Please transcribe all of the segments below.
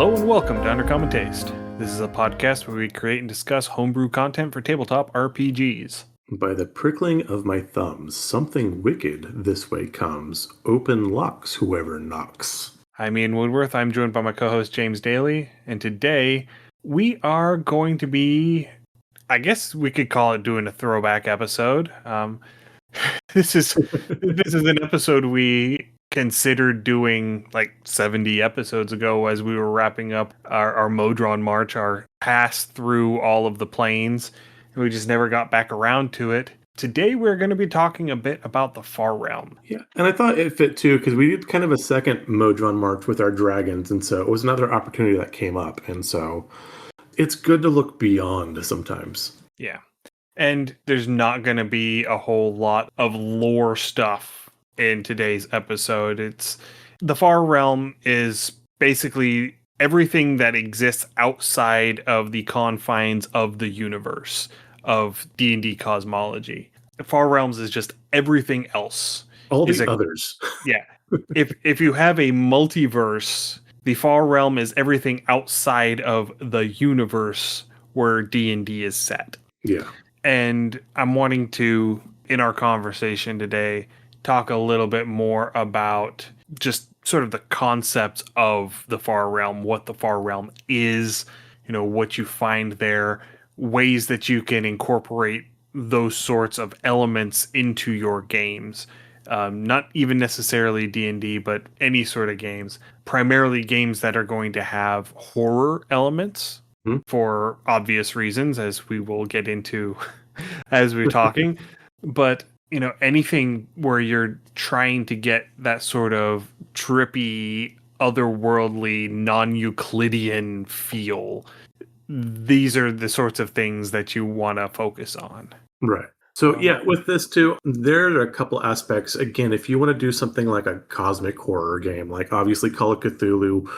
Hello and welcome to Under Common Taste. This is a podcast where we create and discuss homebrew content for tabletop RPGs. By the prickling of my thumbs, something wicked this way comes. Open locks, whoever knocks. I'm Ian Woodworth. I'm joined by my co-host James Daly, and today we are going to be, I guess we could call it doing a throwback episode. This is an episode we considered doing like 70 episodes ago as we were wrapping up our Modron March, our pass through all of the planes, and we just never got back around to it. Today we're going to be talking a bit about the Far Realm. Yeah, and I thought it fit too because we did kind of a second Modron March with our dragons, and so it was another opportunity that came up, and so it's good to look beyond sometimes. Yeah. And there's not going to be a whole lot of lore stuff in today's episode. It's the Far Realm is basically everything that exists outside of the confines of the universe of D&D cosmology. The Far Realms is just everything else. All the others. Yeah. If you have a multiverse, the Far Realm is everything outside of the universe where D&D is set. Yeah. And I'm wanting to, in our conversation today, talk a little bit more about just sort of the concepts of the Far Realm, what the Far Realm is, what you find there, ways that you can incorporate those sorts of elements into your games. Not even necessarily D&D, but any sort of games. Primarily games that are going to have horror elements. For obvious reasons, as we will get into as we're talking. But, anything where you're trying to get that sort of trippy, otherworldly, non-Euclidean feel, these are the sorts of things that you want to focus on. Right. So, yeah, with this too, there are a couple aspects. Again, if you want to do something like a cosmic horror game, like obviously Call of Cthulhu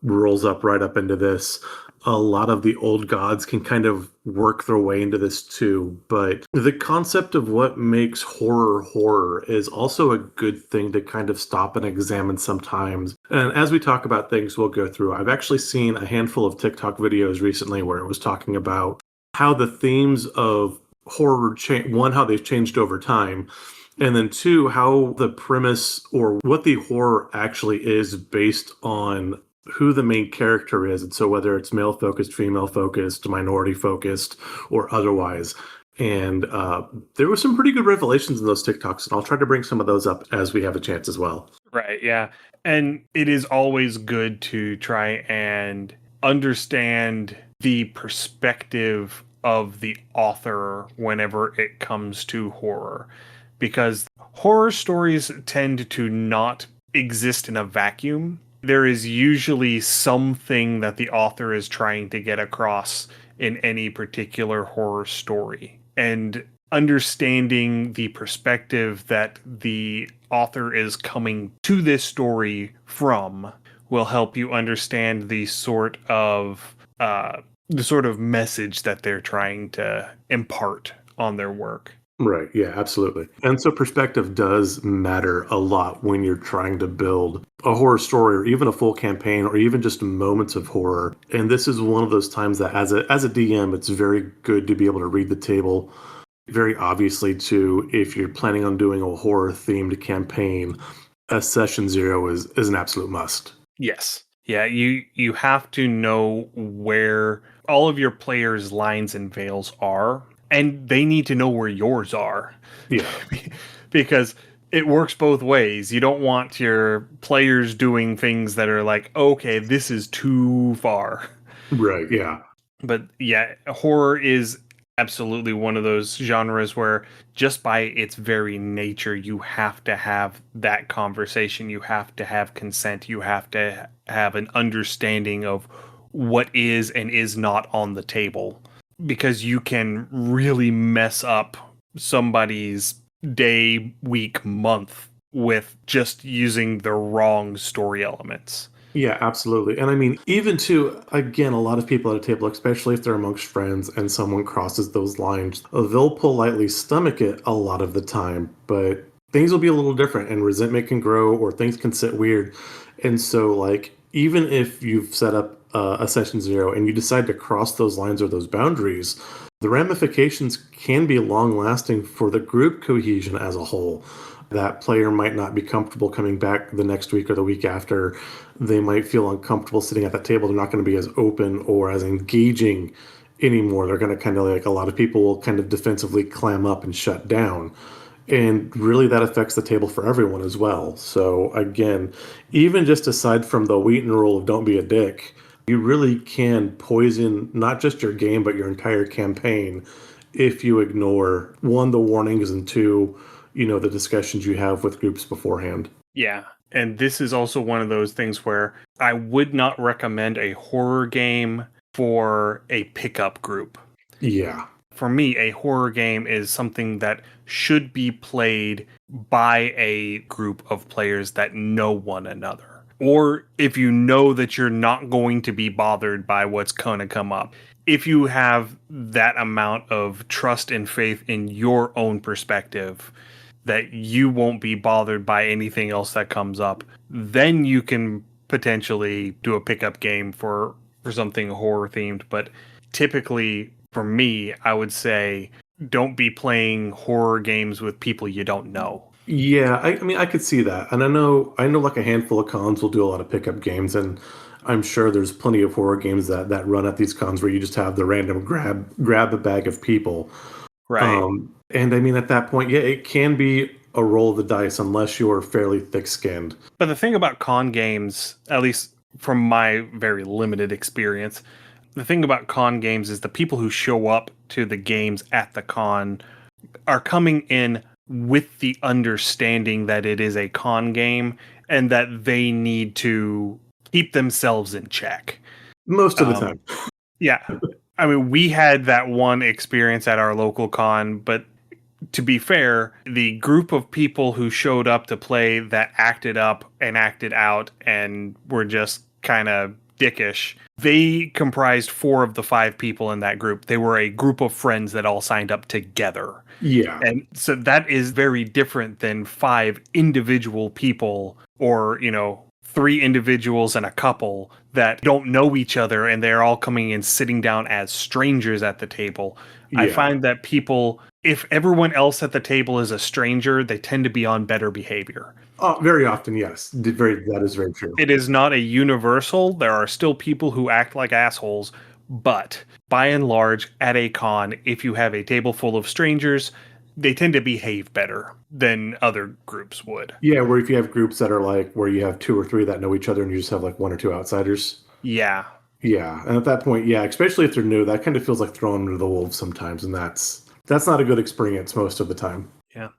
rolls up right up into this. A lot of the old gods can kind of work their way into this too, but the concept of what makes horror is also a good thing to kind of stop and examine sometimes. And as we talk about things we'll go through, I've actually seen a handful of TikTok videos recently where it was talking about how the themes of horror one, how they've changed over time, and then two, how the premise or what the horror actually is based on who the main character is, and so whether it's male focused, female focused, minority focused, or otherwise. And there were some pretty good revelations in those TikToks, and I'll try to bring some of those up as we have a chance as well. Right, yeah. And it is always good to try and understand the perspective of the author whenever it comes to horror, because horror stories tend to not exist in a vacuum. There is usually something that the author is trying to get across in any particular horror story. And understanding the perspective that the author is coming to this story from will help you understand the sort of message that they're trying to impart on their work. Right. Yeah, absolutely. And so perspective does matter a lot when you're trying to build a horror story or even a full campaign or even just moments of horror. And this is one of those times that as a DM, it's very good to be able to read the table. Very obviously, too, if you're planning on doing a horror themed campaign, a session 0 is an absolute must. Yes. Yeah, you have to know where all of your players' lines and veils are. And they need to know where yours are. Yeah. Because it works both ways. You don't want your players doing things that are like, okay, this is too far. Right, yeah. But yeah, horror is absolutely one of those genres where just by its very nature, you have to have that conversation. You have to have consent. You have to have an understanding of what is and is not on the table. Because you can really mess up somebody's day, week, month with just using the wrong story elements. Yeah, absolutely. And I mean, even to, again, a lot of people at a table, especially if they're amongst friends and someone crosses those lines, they'll politely stomach it a lot of the time, but things will be a little different and resentment can grow or things can sit weird. And so, like, even if you've set up a session zero and you decide to cross those lines or those boundaries, the ramifications can be long lasting for the group cohesion as a whole. That player might not be comfortable coming back the next week or the week after. They might feel uncomfortable sitting at that table. They're not going to be as open or as engaging anymore. They're going to kind of, like, a lot of people will kind of defensively clam up and shut down. And really, that affects the table for everyone as well. So, again, even just aside from the Wheaton rule of don't be a dick, you really can poison not just your game, but your entire campaign if you ignore, one, the warnings, and two, the discussions you have with groups beforehand. Yeah. And this is also one of those things where I would not recommend a horror game for a pickup group. Yeah. For me, a horror game is something that should be played by a group of players that know one another. Or if you know that you're not going to be bothered by what's going to come up. If you have that amount of trust and faith in your own perspective that you won't be bothered by anything else that comes up, then you can potentially do a pickup game for something horror themed. But typically, for me, I would say don't be playing horror games with people you don't know. Yeah, I mean, I could see that, and I know, like a handful of cons will do a lot of pickup games, and I'm sure there's plenty of horror games that run at these cons where you just have the random grab a bag of people. Right. And I mean, at that point, yeah, it can be a roll of the dice unless you're fairly thick-skinned. But the thing about con games, at least from my very limited experience, the thing about con games is the people who show up to the games at the con are coming in with the understanding that it is a con game and that they need to keep themselves in check. Most of the time. Yeah. I mean, we had that one experience at our local con, but to be fair, the group of people who showed up to play that acted up and acted out and were just kind of dickish, they comprised 4 of the 5 people in that group. They were a group of friends that all signed up together. Yeah. And so that is very different than 5 individual people or, 3 individuals and a couple that don't know each other and they're all coming in sitting down as strangers at the table. I Yeah. find that people, if everyone else at the table is a stranger, they tend to be on better behavior. Very often, yes. That is very true. It is not a universal. There are still people who act like assholes, but by and large, at a con, if you have a table full of strangers, they tend to behave better than other groups would. Yeah, where if you have groups that are like where you have 2 or 3 that know each other and you just have like 1 or 2 outsiders. Yeah. Yeah, and at that point, yeah, especially if they're new, that kind of feels like throwing them to the wolves sometimes, and that's not a good experience most of the time. Yeah.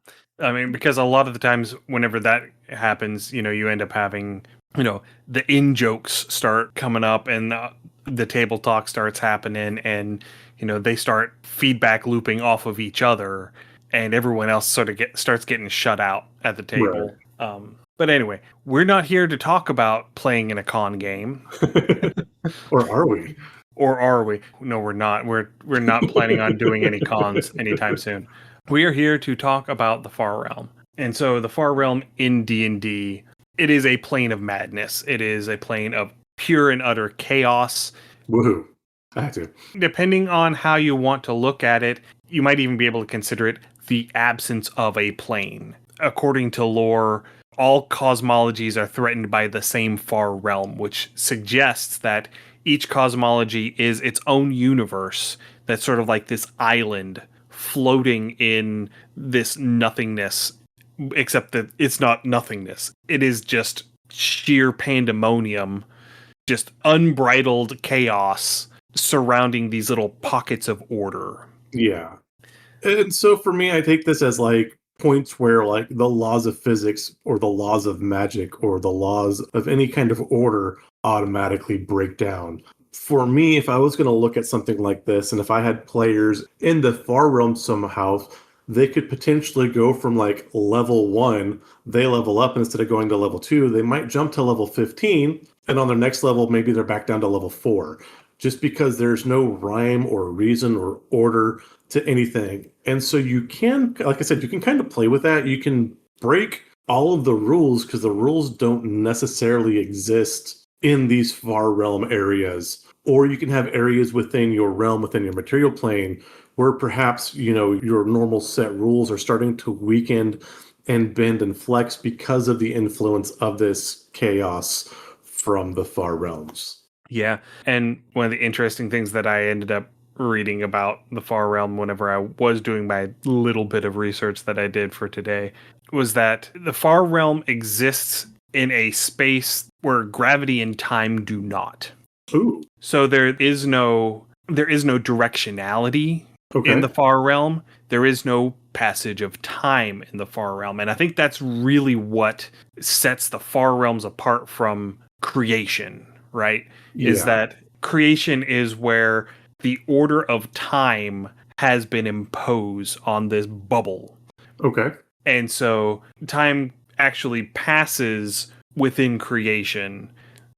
I mean, because a lot of the times whenever that happens, you end up having, the in-jokes start coming up and the table talk starts happening and, they start feedback looping off of each other and everyone else sort of starts getting shut out at the table. Right. But anyway, we're not here to talk about playing in a con game. Or are we? Or are we? No, we're not. We're not planning on doing any cons anytime soon. We are here to talk about the Far Realm. And so the Far Realm in D&D, it is a plane of madness. It is a plane of pure and utter chaos. Woohoo. I have to. Depending on how you want to look at it, you might even be able to consider it the absence of a plane. According to lore, all cosmologies are threatened by the same Far Realm, which suggests that each cosmology is its own universe that's sort of like this island floating in this nothingness, except that it's not nothingness. It is just sheer pandemonium, just unbridled chaos surrounding these little pockets of order. Yeah. And so for me, I take this as like points where like the laws of physics or the laws of magic or the laws of any kind of order automatically break down. For me, if I was going to look at something like this, and if I had players in the Far Realm somehow, they could potentially go from like level 1, they level up, and instead of going to level 2, they might jump to level 15, and on their next level, maybe they're back down to level 4, just because there's no rhyme or reason or order to anything. And so you can, like I said, you can kind of play with that. You can break all of the rules because the rules don't necessarily exist in these far realm areas. Or you can have areas within your realm, within your material plane, where perhaps, your normal set rules are starting to weaken and bend and flex because of the influence of this chaos from the far realms. Yeah. And one of the interesting things that I ended up reading about the Far Realm whenever I was doing my little bit of research that I did for today was that the Far Realm exists in a space where gravity and time do not. Ooh, So there is no directionality in okay. the Far Realm. There is no passage of time in the Far Realm. And I think that's really what sets the Far Realms apart from creation, right? Is Yeah. that creation is where the order of time has been imposed on this bubble. Okay. And so time actually passes within creation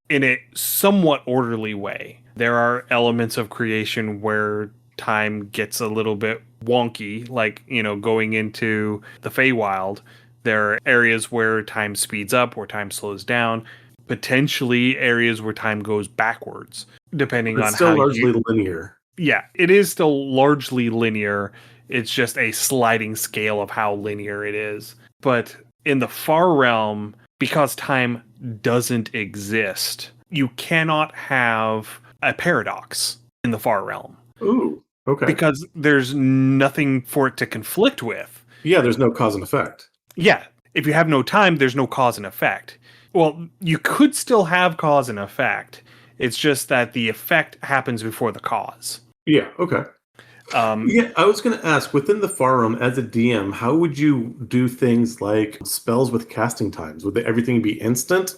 in a somewhat orderly way. There are elements of creation where time gets a little bit wonky, like, going into the Feywild. There are areas where time speeds up, where time slows down, potentially areas where time goes backwards, depending It's on how still you. largely linear. Yeah, it is still largely linear. It's just a sliding scale of how linear it is. But in the far realm, because time doesn't exist, you cannot have a paradox in the far realm Ooh, okay. because there's nothing for it to conflict with. Yeah, there's no cause and effect. Yeah, if you have no time, there's no cause and effect. Well, you could still have cause and effect. It's just that the effect happens before the cause. Yeah, okay. Um, Yeah, I was going to ask, within the far realm as a DM, how would you do things like spells with casting times? Would everything be instant,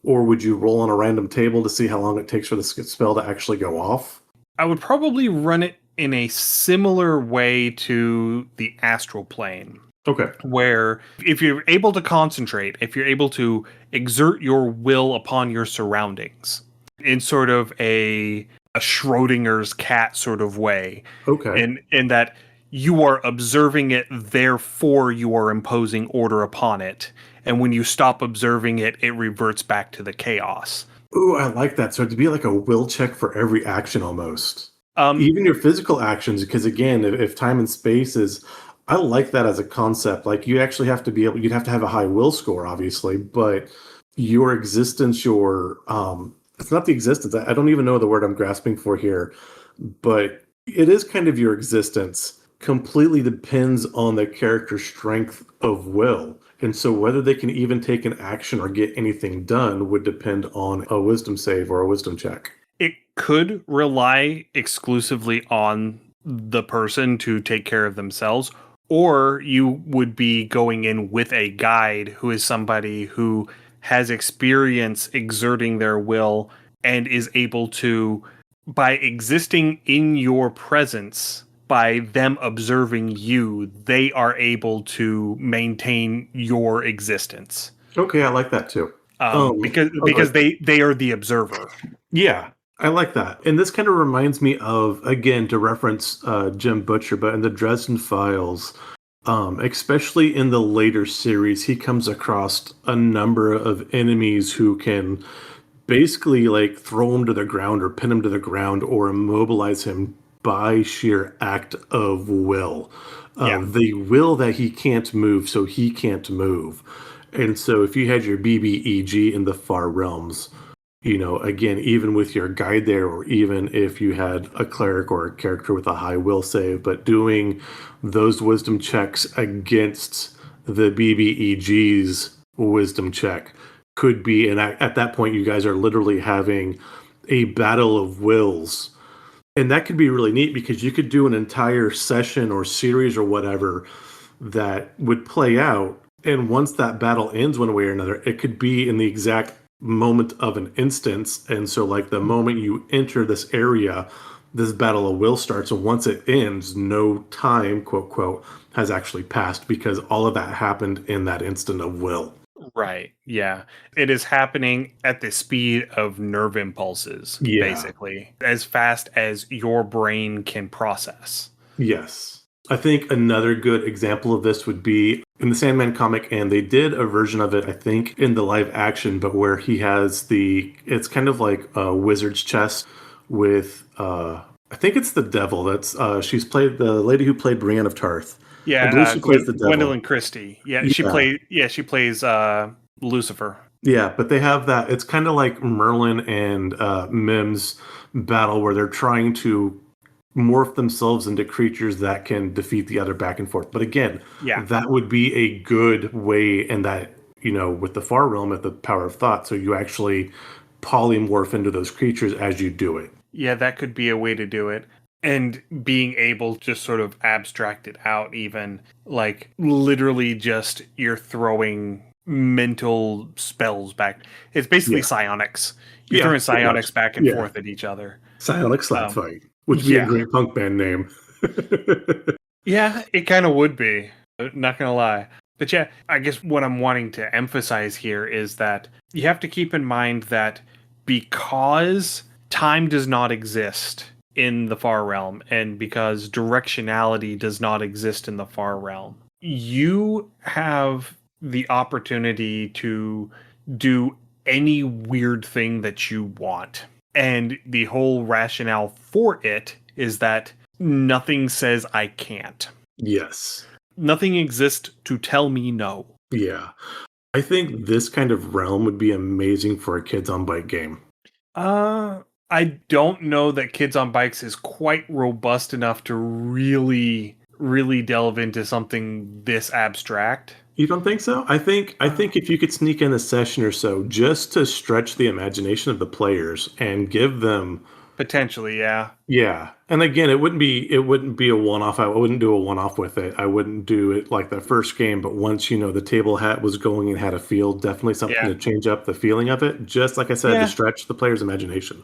or would you roll on a random table to see how long it takes for the spell to actually go off? I would probably run it in a similar way to the astral plane, Okay. where if you're able to concentrate, if you're able to exert your will upon your surroundings in sort of a Schrodinger's cat sort of way, Okay. in that you are observing it, therefore you are imposing order upon it. And when you stop observing it, it reverts back to the chaos. Ooh, I like that. So it'd be like a will check for every action almost. Um, Even your physical actions, because again, if time and space is, I like that as a concept. Like you actually have to be able, you'd have to have a high will score, obviously, but your existence, it's not the existence. I don't even know the word I'm grasping for here, but it is kind of your existence completely depends on the character's strength of will. And so whether they can even take an action or get anything done would depend on a wisdom save or a wisdom check. it could rely exclusively on the person to take care of themselves, or you would be going in with a guide who is somebody who has experience exerting their will and is able to, by existing in your presence, by them observing you, they are able to maintain your existence. Okay, I like that too. Because I was like, they are the observer. yeah, I like that. And this kind of reminds me of, again, to reference Jim Butcher, but in the Dresden Files, especially in the later series, he comes across a number of enemies who can basically like throw him to the ground or pin him to the ground or immobilize him by sheer act of will. Yeah. They will that he can't move, so he can't move. And so if you had your BBEG in the far realms, again, even with your guide there, or even if you had a cleric or a character with a high will save, but doing those wisdom checks against the BBEG's wisdom check could be, and at that point, you guys are literally having a battle of wills. And that could be really neat because you could do an entire session or series or whatever that would play out. And once that battle ends one way or another, it could be in the exact moment of an instance. And so, like, the moment you enter this area, this battle of will starts. And once it ends, no time, quote, quote, has actually passed because all of that happened in that instant of will. Right. Yeah. It is happening at the speed of nerve impulses, Yeah. basically, as fast as your brain can process. Yes. I think another good example of this would be in the Sandman comic, and they did a version of it, I think, in the live action, but where he has it's kind of like a wizard's chest with, I think it's the devil. She's played the lady who played Brienne of Tarth. I believe Yeah, she plays the devil. Gwendolyn Christie. Yeah, Yeah. she plays Lucifer. Yeah, but they have that. It's kind of like Merlin and Mim's battle where they're trying to morph themselves into creatures that can defeat the other back and forth. But again, Yeah. that would be a good way, and that, with the Far Realm at the power of thought, so you actually polymorph into those creatures as you do it. Yeah, that could be a way to do it. And being able to sort of abstract it out, even like literally just you're throwing mental spells back. It's basically Yeah. psionics. You're Yeah, throwing pretty much. psionics back and Yeah. forth at each other. Psionic Slap Um, Fight, which would be a yeah. great punk band name. Yeah, it kind of would be. Not gonna lie. But yeah, I guess what I'm wanting to emphasize here is that you have to keep in mind that because time does not exist in the Far Realm, and because directionality does not exist in the Far Realm, you have the opportunity to do any weird thing that you want. And the whole rationale for it is that nothing says I can't. Yes. Nothing exists to tell me no. Yeah. I think this kind of realm would be amazing for a kids on bike game. I don't know that Kids on Bikes is quite robust enough to really, really delve into something this abstract. You don't think so? I think if you could sneak in a session or so just to stretch the imagination of the players and give them. Potentially, yeah. Yeah. And again, it wouldn't be a one-off. I wouldn't do a one-off with it. I wouldn't do it like the first game, but once the table hat was going and had a feel, definitely something Yeah. to change up the feeling of it. Just like I said, Yeah. to stretch the player's imagination.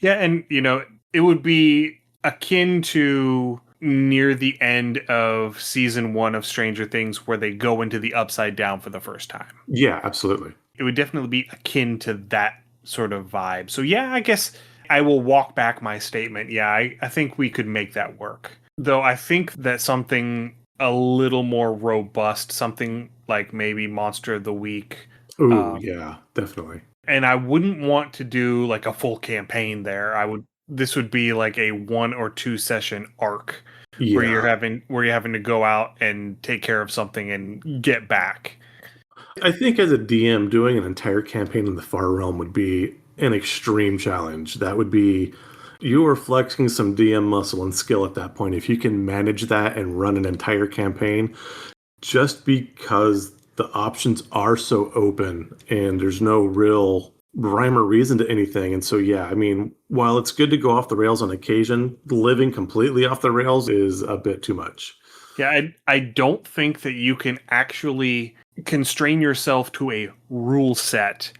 Yeah, and it would be akin to near the end of season 1 of Stranger Things where they go into the upside down for the first time. Yeah, absolutely. It would definitely be akin to that sort of vibe. So yeah, I guess I will walk back my statement. Yeah, I think we could make that work. Though I think that something a little more robust, something like maybe Monster of the Week. Ooh, yeah, definitely. And I wouldn't want to do like a full campaign there. This would be like a 1 or 2 session arc where you're Yeah. having to go out and take care of something and get back. I think as a DM, doing an entire campaign in the Far Realm would be an extreme challenge. That would be, you are flexing some DM muscle and skill at that point. If you can manage that and run an entire campaign, just because the options are so open and there's no real rhyme or reason to anything. And so, yeah, I mean, while it's good to go off the rails on occasion, living completely off the rails is a bit too much. Yeah, I don't think that you can actually constrain yourself to a rule set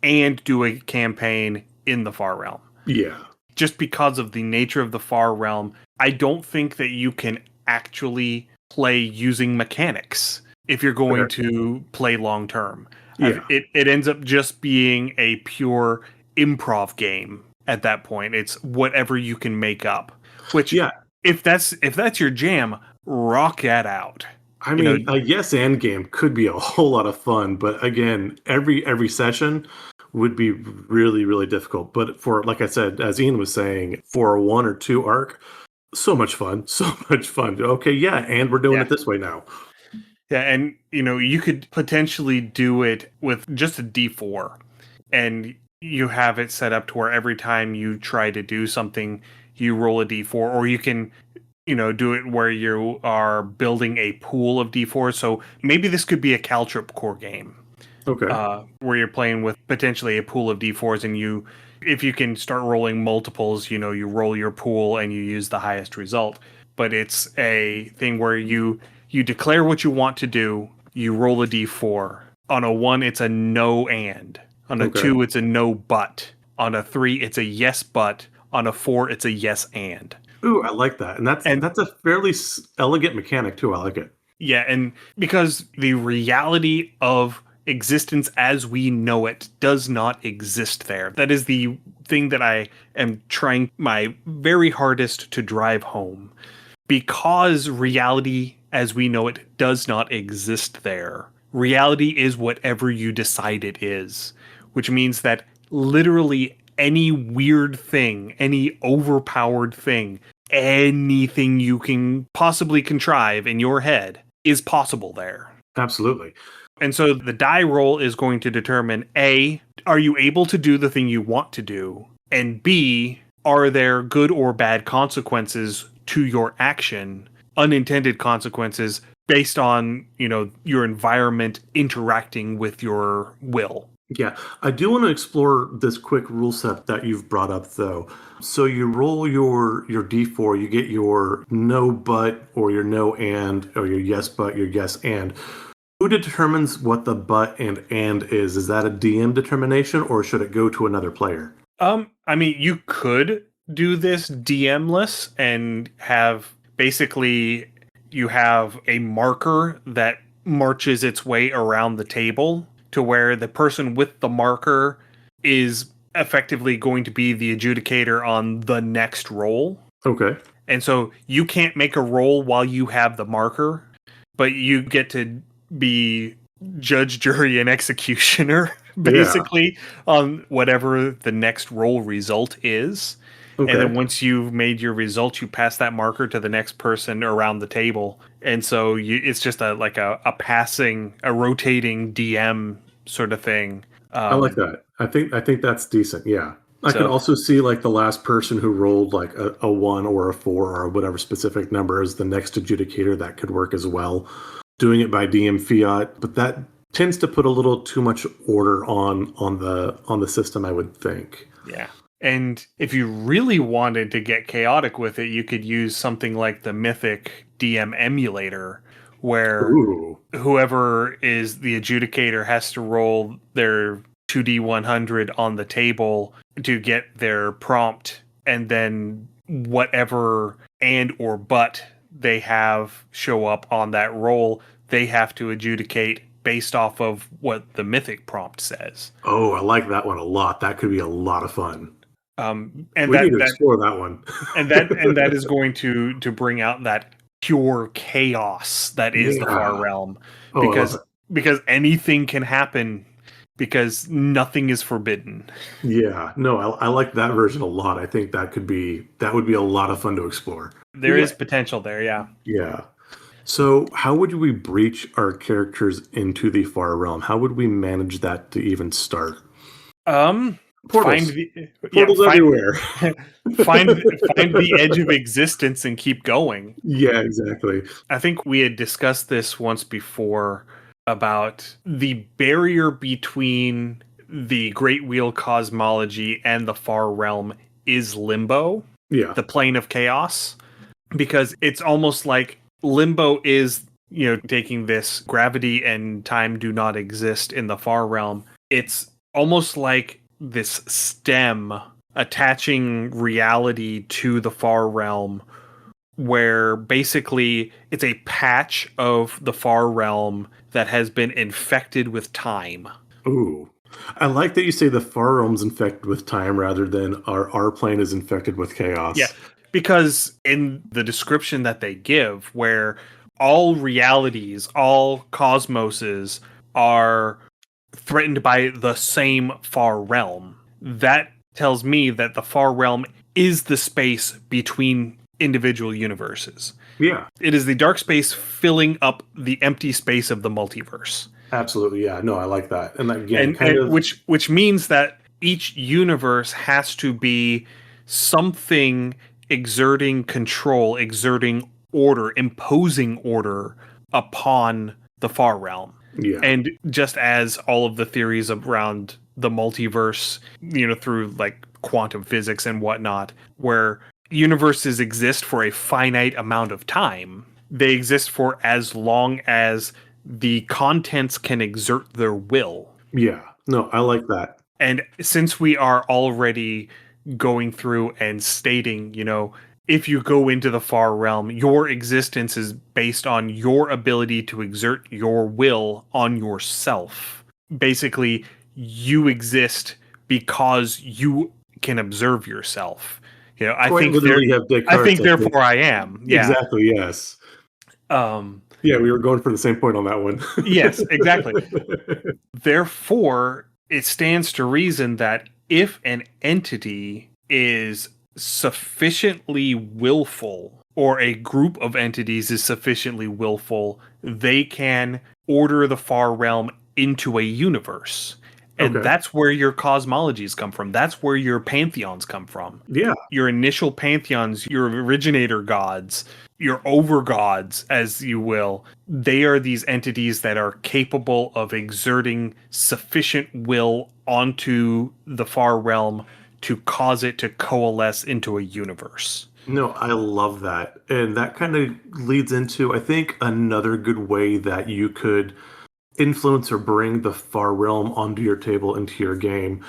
and do a campaign in the Far Realm. Yeah. Just because of the nature of the Far Realm, I don't think that you can actually play using mechanics if you're going to play long term. Yeah. It ends up just being a pure improv game at that point. It's whatever you can make up. Which, Yeah. if that's your jam, rock that out. I mean, a yes and game could be a whole lot of fun, but again, every session would be really, really difficult. But for, like I said, as Ian was saying, for a 1 or 2 arc, so much fun, so much fun. Okay, yeah, and we're doing it this way now. Yeah, and you could potentially do it with just a D4, and you have it set up to where every time you try to do something, you roll a D4, or you can do it where you are building a pool of D4s. So maybe this could be a Caltrip core game. Okay. Where you're playing with potentially a pool of D4s, and if you can start rolling multiples, you roll your pool and you use the highest result. But it's a thing where you declare what you want to do, you roll a D4. On a 1, it's a no and. On a 2, it's a no but. On a 3, it's a yes but. On a 4, it's a yes and. Ooh, I like that. And that's a fairly elegant mechanic too. I like it. Yeah, and because the reality of existence as we know it does not exist there. That is the thing that I am trying my very hardest to drive home. because reality as we know it does not exist there. Reality is whatever you decide it is, which means that literally any weird thing, any overpowered thing, anything you can possibly contrive in your head is possible there. Absolutely. And so the die roll is going to determine A, are you able to do the thing you want to do? And B, are there good or bad consequences to your action, unintended consequences based on, your environment interacting with your will? Yeah, I do want to explore this quick rule set that you've brought up, though. So you roll your d4, you get your no but, or your no and, or your yes but, your yes and. Who determines what the but and is? Is that a DM determination, or should it go to another player? I mean, you could do this DM-less and have basically you have a marker that marches its way around the table to where the person with the marker is effectively going to be the adjudicator on the next roll. Okay. And so you can't make a roll while you have the marker, but you get to be judge, jury, and executioner basically on whatever the next roll result is. Okay. And then once you've made your result, you pass that marker to the next person around the table. And so it's just a passing, a rotating DM sort of thing. I like that. I think that's decent. Yeah. I could also see like the last person who rolled like a 1 or a 4 or whatever specific number as the next adjudicator. That could work as well. Doing it by DM fiat, but that tends to put a little too much order on the system, I would think. Yeah. And if you really wanted to get chaotic with it, you could use something like the Mythic DM emulator, where whoever is the adjudicator has to roll their 2d100 on the table to get their prompt, and then whatever and or but they have show up on that roll, they have to adjudicate based off of what the Mythic prompt says. Oh, I like that one a lot. That could be a lot of fun. And we need to explore that one. and that is going to bring out that pure chaos that is the Far Realm, because anything can happen, because nothing is forbidden. Yeah, no, I like that version a lot. I think that would be a lot of fun to explore. There is potential there, yeah. Yeah. So how would we breach our characters into the Far Realm? How would we manage that to even start? Portals. Portals everywhere. find the edge of existence and keep going. Yeah, exactly. I think we had discussed this once before about the barrier between the Great Wheel cosmology and the Far Realm is limbo. Yeah. The plane of chaos. Because it's almost like limbo is, taking this gravity and time do not exist in the Far Realm. It's almost like this stem attaching reality to the Far Realm, where basically it's a patch of the Far Realm that has been infected with time. Ooh. I like that you say the Far Realm's infected with time rather than our plane is infected with chaos. Yeah, because in the description that they give, where all realities, all cosmoses are threatened by the same Far Realm, that tells me that the Far Realm is the space between individual universes. Yeah. It is the dark space filling up the empty space of the multiverse. Absolutely, yeah. No, I like that. And again, which means that each universe has to be something exerting control, exerting order, imposing order upon the Far Realm. Yeah. And just as all of the theories around the multiverse, through like quantum physics and whatnot, where universes exist for a finite amount of time, they exist for as long as the contents can exert their will. Yeah. No, I like that. And since we are already going through and stating, if you go into the Far Realm, your existence is based on your ability to exert your will on yourself. Basically, you exist because you can observe yourself. I Quite think there literally have I Descartes, think I think. therefore I am. Yeah. Exactly, yes. Um Yeah, we were going for the same point on that one. yes, exactly. Therefore, it stands to reason that if an entity is sufficiently willful, or a group of entities is sufficiently willful, they can order the far realm into a universe. And Okay. that's where your cosmologies come from. That's where your pantheons come from. Yeah. Your initial pantheons, your originator gods, your overgods, as you will, they are these entities that are capable of exerting sufficient will onto the far realm to cause it to coalesce into a universe. No, I love that. And that kind of leads into, I think, another good way that you could influence or bring the far realm onto your table into your game.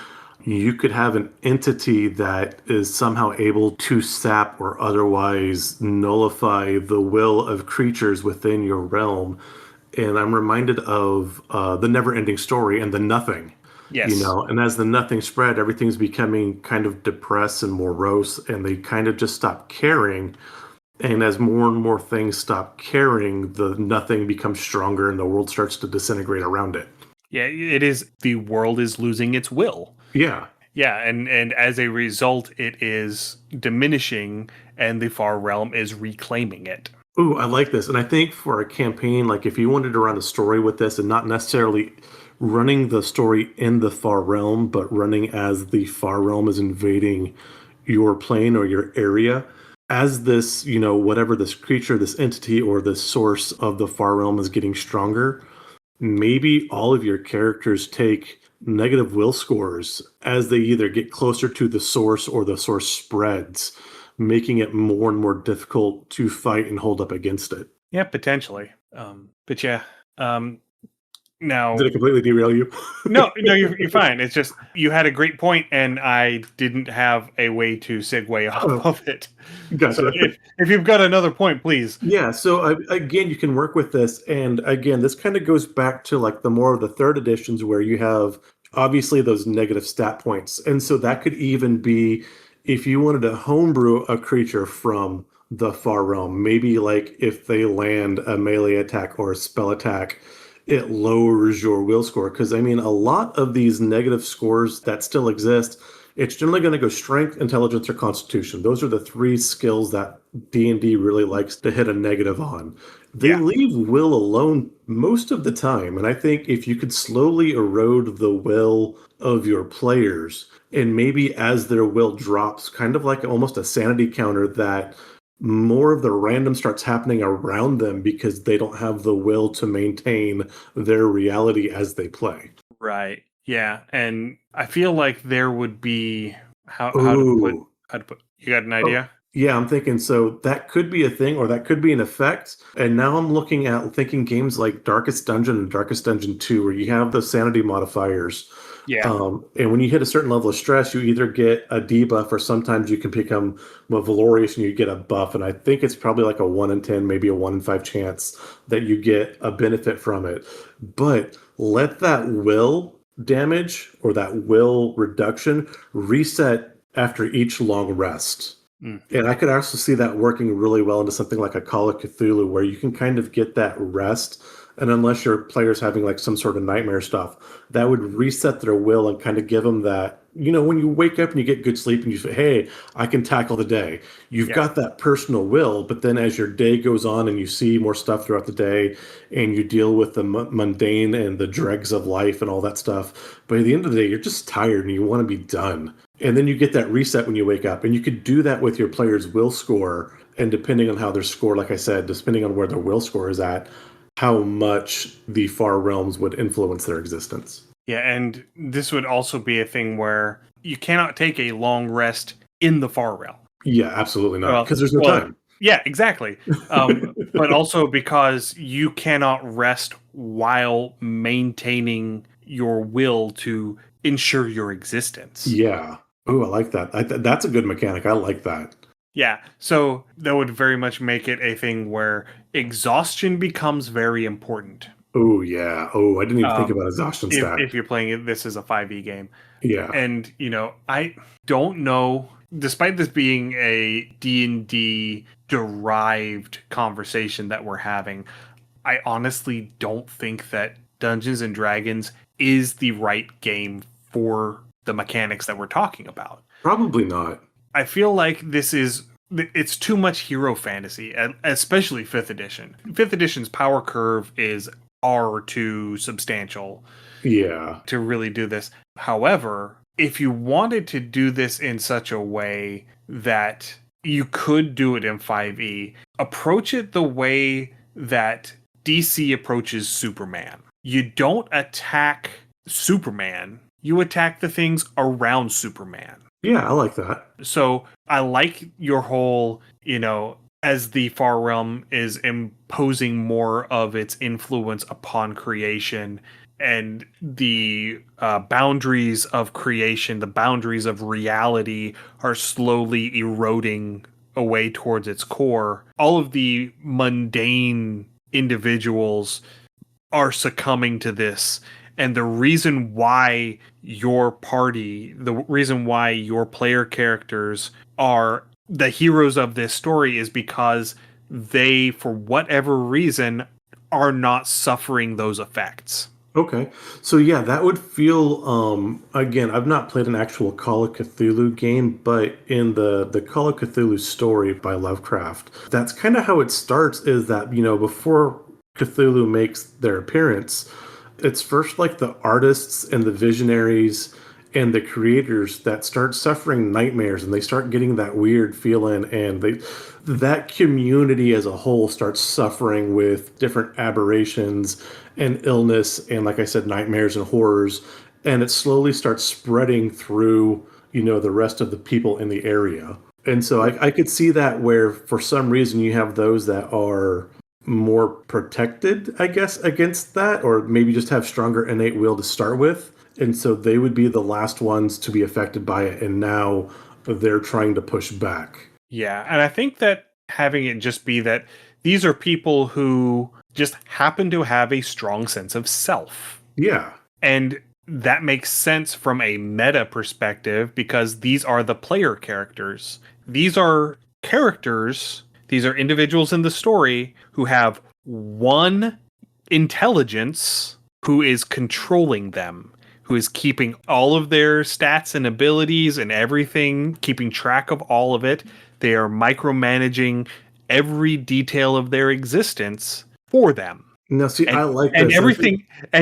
You could have an entity that is somehow able to sap or otherwise nullify the will of creatures within your realm. And I'm reminded of the never ending story and the nothing. Yes. And as the nothing spread, everything's becoming kind of depressed and morose, and they kind of just stop caring. And as more and more things stop caring, the nothing becomes stronger and the world starts to disintegrate around it. Yeah, it is, the world is losing its will. Yeah. Yeah, and as a result it is diminishing and the far realm is reclaiming it. Ooh, I like this. And I think for a campaign, like if you wanted to run a story with this and not necessarily running the story in the far realm, but running as the far realm is invading your plane or your area, as this, whatever this creature, this entity, or this source of the far realm is getting stronger, maybe all of your characters take negative will scores as they either get closer to the source or the source spreads, making it more and more difficult to fight and hold up against it. Yeah, potentially. But yeah. Now, Did it completely derail you? no, you're fine. It's just you had a great point, and I didn't have a way to segue off Oh, of it. So gotcha. if you've got another point, please. Yeah, so again, you can work with this, and again, this kind of goes back to like the more of the third editions where you have obviously those negative stat points, and so that could even be if you wanted to homebrew a creature from the far realm, maybe like if they land a melee attack or a spell attack, it lowers your will score. Because I mean, a lot of these negative scores that still exist, it's generally going to go strength, intelligence, or constitution. Those are the three skills that D&D really likes to hit a negative on. They Yeah. leave will alone most of the time, and I think if you could slowly erode the will of your players, and maybe as their will drops, kind of like almost a sanity counter, that more of the random starts happening around them because they don't have the will to maintain their reality as they play. Right. Yeah, and I feel like there would be Ooh. how to put. You got an Oh, idea? yeah, I'm thinking so that could be a thing or that could be an effect. And now I'm looking at thinking games like Darkest Dungeon and Darkest Dungeon 2, where you have the sanity modifiers. Yeah. And when you hit a certain level of stress, you either get a debuff or sometimes you can become more valorous and you get a buff. And I think it's probably like a 1 in 10, maybe a 1 in 5 chance that you get a benefit from it. But let that will damage or that will reduction reset after each long rest. Mm. And I could also see that working really well into something like a Call of Cthulhu, where you can kind of get that rest. And unless your player's having like some sort of nightmare stuff, that would reset their will and kind of give them that, when you wake up and you get good sleep and you say, hey, I can tackle the day. You've Yeah. got that personal will, but then as your day goes on and you see more stuff throughout the day and you deal with the mundane and the dregs of life and all that stuff, by the end of the day, you're just tired and you want to be done. And then you get that reset when you wake up. And you could do that with your player's will score. And depending on how their score, like I said, depending on where their will score is at, how much the far realms would influence their existence. Yeah, and this would also be a thing where you cannot take a long rest in the far realm. Yeah, absolutely not. Well, Because there's no well, time. yeah, exactly. But also because you cannot rest while maintaining your will to ensure your existence. Yeah. Oh, I like that. That's a good mechanic. I like that. Yeah, so that would very much make it a thing where exhaustion becomes very important. Oh, yeah. Oh, I didn't even think Um, about exhaustion stat. if you're playing it, this is a 5e game. Yeah. And, I don't know despite this being a D&D derived conversation that we're having, I honestly don't think that Dungeons and Dragons is the right game for the mechanics that we're talking about. Probably not. I feel like it's too much hero fantasy, especially 5th edition. 5th edition's power curve is far too substantial Yeah. to really do this. However, if you wanted to do this in such a way that you could do it in 5e, approach it the way that DC approaches Superman. You don't attack Superman, you attack the things around Superman. Yeah, I like that. So I like your whole, as the Far Realm is imposing more of its influence upon creation and the boundaries of creation, the boundaries of reality are slowly eroding away towards its core. All of the mundane individuals are succumbing to this. And the reason why the reason why your player characters are the heroes of this story is because they, for whatever reason, are not suffering those effects. Okay. So yeah, that would feel again, I've not played an actual Call of Cthulhu game, but in the Call of Cthulhu story by Lovecraft, that's kind of how it starts is that, before Cthulhu makes their appearance, it's first like the artists and the visionaries and the creators that start suffering nightmares and they start getting that weird feeling and that community as a whole starts suffering with different aberrations and illness and like I said nightmares and horrors and it slowly starts spreading through the rest of the people in the area. And so I could see that where for some reason you have those that are more protected, I guess, against that, or maybe just have stronger innate will to start with. And so they would be the last ones to be affected by it. And now they're trying to push back. Yeah. And I think that having it just be that these are people who just happen to have a strong sense of self. Yeah. And that makes sense from a meta perspective because these are the player characters. These are characters. These are individuals in the story who have one intelligence who is controlling them, who is keeping all of their stats and abilities and everything, keeping track of all of it. They are micromanaging every detail of their existence for them. Now, see, I like and this.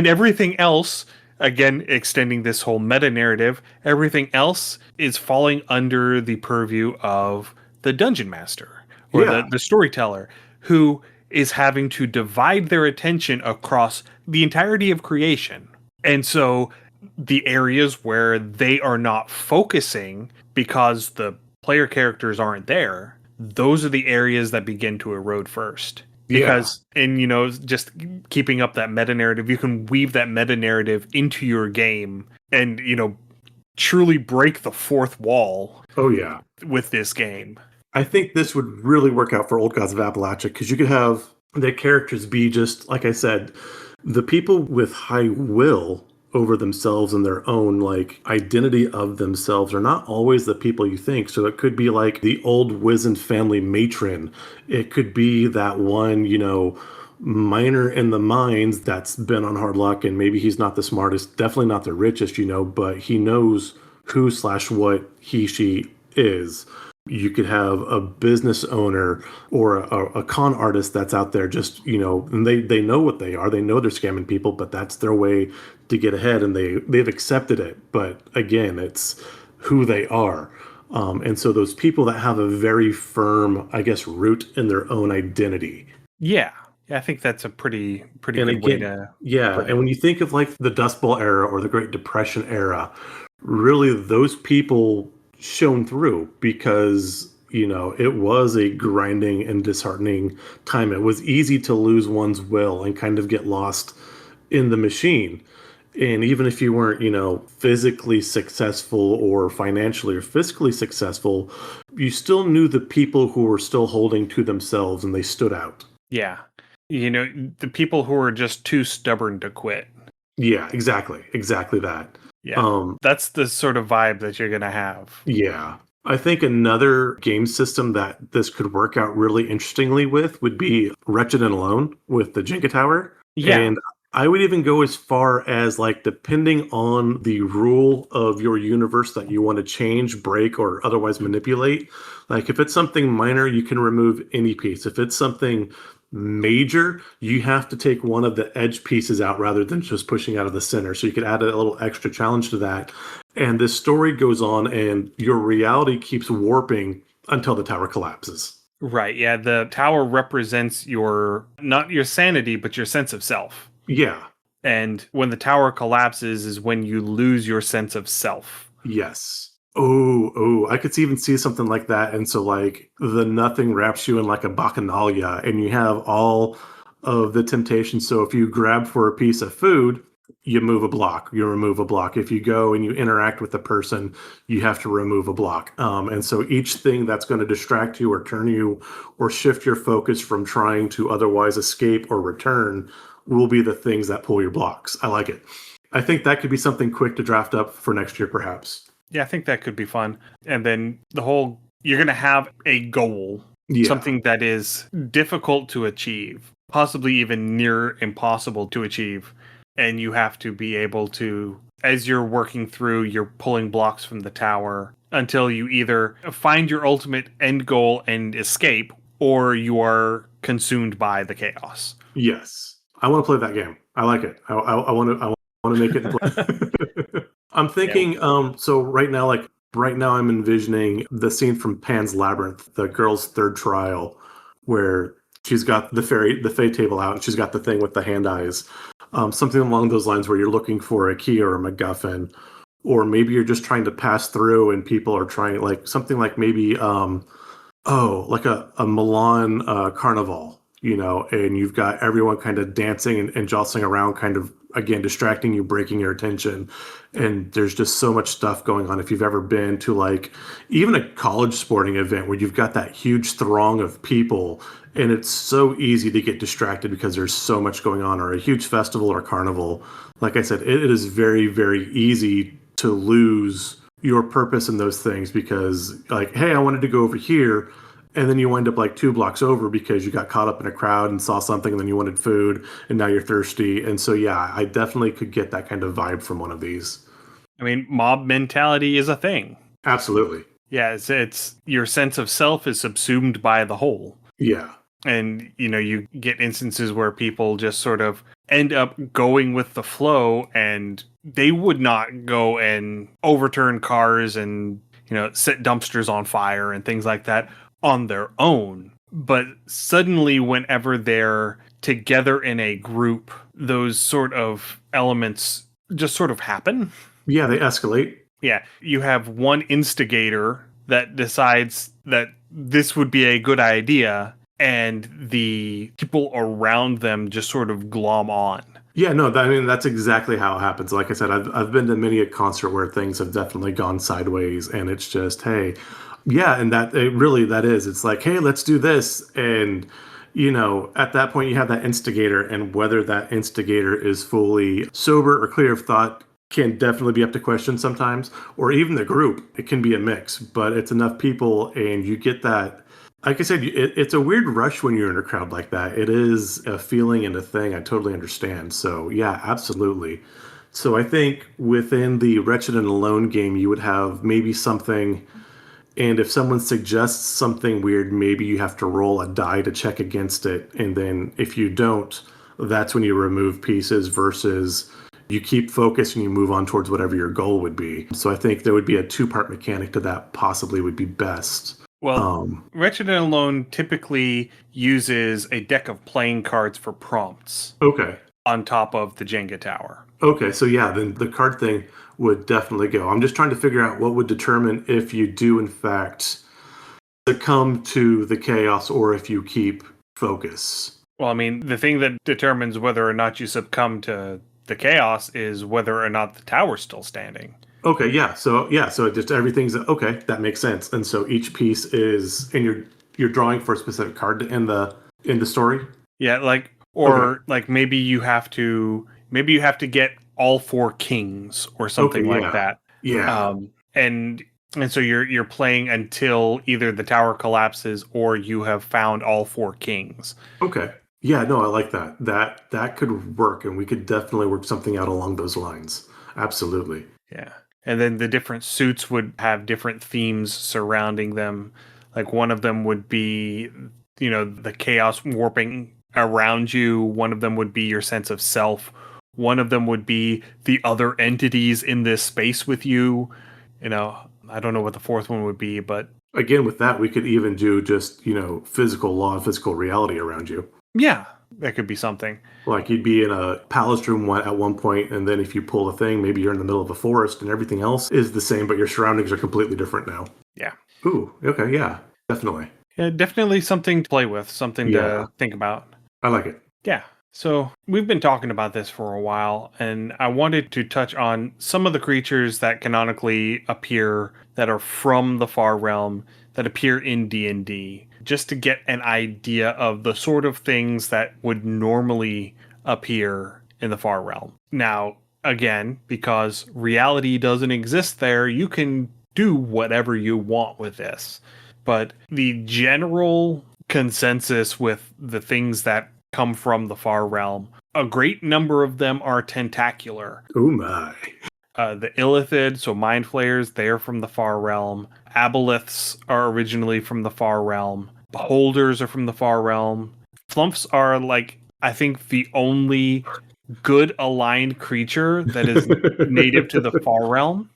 everything else. Again, extending this whole meta narrative, everything else is falling under the purview of the dungeon master. Or the storyteller who is having to divide their attention across the entirety of creation. And so the areas where they are not focusing because the player characters aren't there, those are the areas that begin to erode first. Because, and just keeping up that meta narrative, you can weave that meta narrative into your game and, truly break the fourth wall. Oh, yeah. With this game. I think this would really work out for Old Gods of Appalachia because you could have the characters be just, like I said, the people with high will over themselves and their own like identity of themselves are not always the people you think. So it could be like the old wizened family matron. It could be that one, miner in the mines that's been on hard luck and maybe he's not the smartest, definitely not the richest, but he knows who/what she is. You could have a business owner or a con artist that's out there just, and they know what they are. They know they're scamming people, but that's their way to get ahead and they've accepted it. But again, it's who they are. And so those people that have a very firm, I guess, root in their own identity. Yeah. I think that's a pretty good way to... Yeah, and when you think of like the Dust Bowl era or the Great Depression era, really those people shone through because it was a grinding and disheartening time. It was easy to lose one's will and kind of get lost in the machine. And even if you weren't physically successful or financially or fiscally successful, you still knew the people who were still holding to themselves and they stood out. Yeah, the people who were just too stubborn to quit. Yeah, exactly that. Yeah, that's the sort of vibe that you're going to have. Yeah. I think another game system that this could work out really interestingly with would be Wretched and Alone with the Jenga Tower. Yeah. And I would even go as far as like depending on the rule of your universe that you want to change, break, or otherwise manipulate. Like if it's something minor, you can remove any piece. If it's something major, you have to take one of the edge pieces out rather than just pushing out of the center. So you could add a little extra challenge to that. And this story goes on, and your reality keeps warping until the tower collapses. Right. Yeah. The tower represents your, not your sanity, but your sense of self. Yeah. And when the tower collapses is when you lose your sense of self. Yes. Oh, I could even see something like that. And so, like, the nothing wraps you in like a bacchanalia, and you have all of the temptations. So, if you grab for a piece of food, you move a block, you remove a block. If you go and you interact with the person, you have to remove a block. And so, each thing that's going to distract you or turn you or shift your focus from trying to otherwise escape or return will be the things that pull your blocks. I like it. I think that could be something quick to draft up for next year, perhaps. Yeah, I think that could be fun. And then you're going to have a goal, Yeah. something that is difficult to achieve, possibly even near impossible to achieve. And you have to be able to, as you're working through, you're pulling blocks from the tower until you either find your ultimate end goal and escape, or you are consumed by the chaos. Yes. I want to play that game. I like it. I want to. I want to make it. Play. I'm thinking. So right now, I'm envisioning the scene from Pan's Labyrinth, the girl's third trial, where she's got the fey table out, and she's got the thing with the hand eyes. Something along those lines, where you're looking for a key or a MacGuffin, or maybe you're just trying to pass through, and people are trying like something like maybe like a Milan carnival, and you've got everyone kind of dancing and jostling around, kind of again distracting you, breaking your attention, and there's just so much stuff going on. If you've ever been to like even a college sporting event where you've got that huge throng of people, and it's so easy to get distracted because there's so much going on, or a huge festival or carnival, like I said, it is very, very easy to lose your purpose in those things because like, hey, I wanted to go over here, and then you wind up like 2 blocks over because you got caught up in a crowd and saw something, and then you wanted food, and now you're thirsty. And so yeah, I definitely could get that kind of vibe from one of these. I mean, mob mentality is a thing. Absolutely. Yeah, it's your sense of self is subsumed by the whole. Yeah. And you get instances where people just sort of end up going with the flow, and they would not go and overturn cars and set dumpsters on fire and things like that on their own. But suddenly, whenever they're together in a group, those sort of elements just sort of happen. Yeah, they escalate. Yeah, you have one instigator that decides that this would be a good idea, and the people around them just sort of glom on. Yeah, no, I mean that's exactly how it happens. Like I said, I've been to many a concert where things have definitely gone sideways, and it's just, hey, yeah, and that is. It's like, hey, let's do this, and at that point you have that instigator, and whether that instigator is fully sober or clear of thought can definitely be up to question sometimes, or even the group. It can be a mix, but it's enough people, and you get that. Like I said, it's a weird rush when you're in a crowd like that. It is a feeling and a thing. I totally understand. So yeah, absolutely. So I think within the Wretched and Alone game, you would have maybe something, and if someone suggests something weird, maybe you have to roll a die to check against it. And then if you don't, that's when you remove pieces versus you keep focus and you move on towards whatever your goal would be. So I think there would be a 2-part mechanic to that possibly would be best. Well, Wretched and Alone typically uses a deck of playing cards for prompts. Okay. On top of the Jenga tower. Okay, so yeah, then the card thing would definitely go. I'm just trying to figure out what would determine if you do, in fact, succumb to the chaos or if you keep focus. Well, I mean, the thing that determines whether or not you succumb to the chaos is whether or not the tower's still standing. Okay, yeah. So it just everything's okay. That makes sense. And so each piece is, and you're drawing for a specific card in the story. Yeah, like maybe you have to get all 4 kings or something like that. Yeah. And And so you're playing until either the tower collapses or you have found all four kings. Okay. Yeah, no, I like that. That could work, and we could definitely work something out along those lines. Absolutely. Yeah. And then the different suits would have different themes surrounding them. Like one of them would be, the chaos warping around you. One of them would be your sense of self. One of them would be the other entities in this space with you. I don't know what the fourth one would be, but Again, with that, we could even do just, physical law and physical reality around you. yeah, that could be something. Like you'd be in a palace room at one point, and then if you pull the thing, maybe you're in the middle of a forest and everything else is the same, but your surroundings are completely different now. Yeah. Ooh, okay, yeah, definitely. Yeah, definitely something to play with, something Yeah, to think about. I like it. Yeah. So we've been talking about this for a while, and I wanted to touch on some of the creatures that canonically appear that are from the Far Realm that appear in D&D, just to get an idea of the sort of things that would normally appear in the Far Realm. Now, again, because reality doesn't exist there, you can do whatever you want with this. But the general consensus with the things that come from the Far Realm, a great number of them are tentacular. Oh my. The Illithid, so Mind Flayers, they're from the Far Realm. Aboleths are originally from the Far Realm. Beholders are from the Far Realm. Flumps are, I think, the only good aligned creature that is native to the Far Realm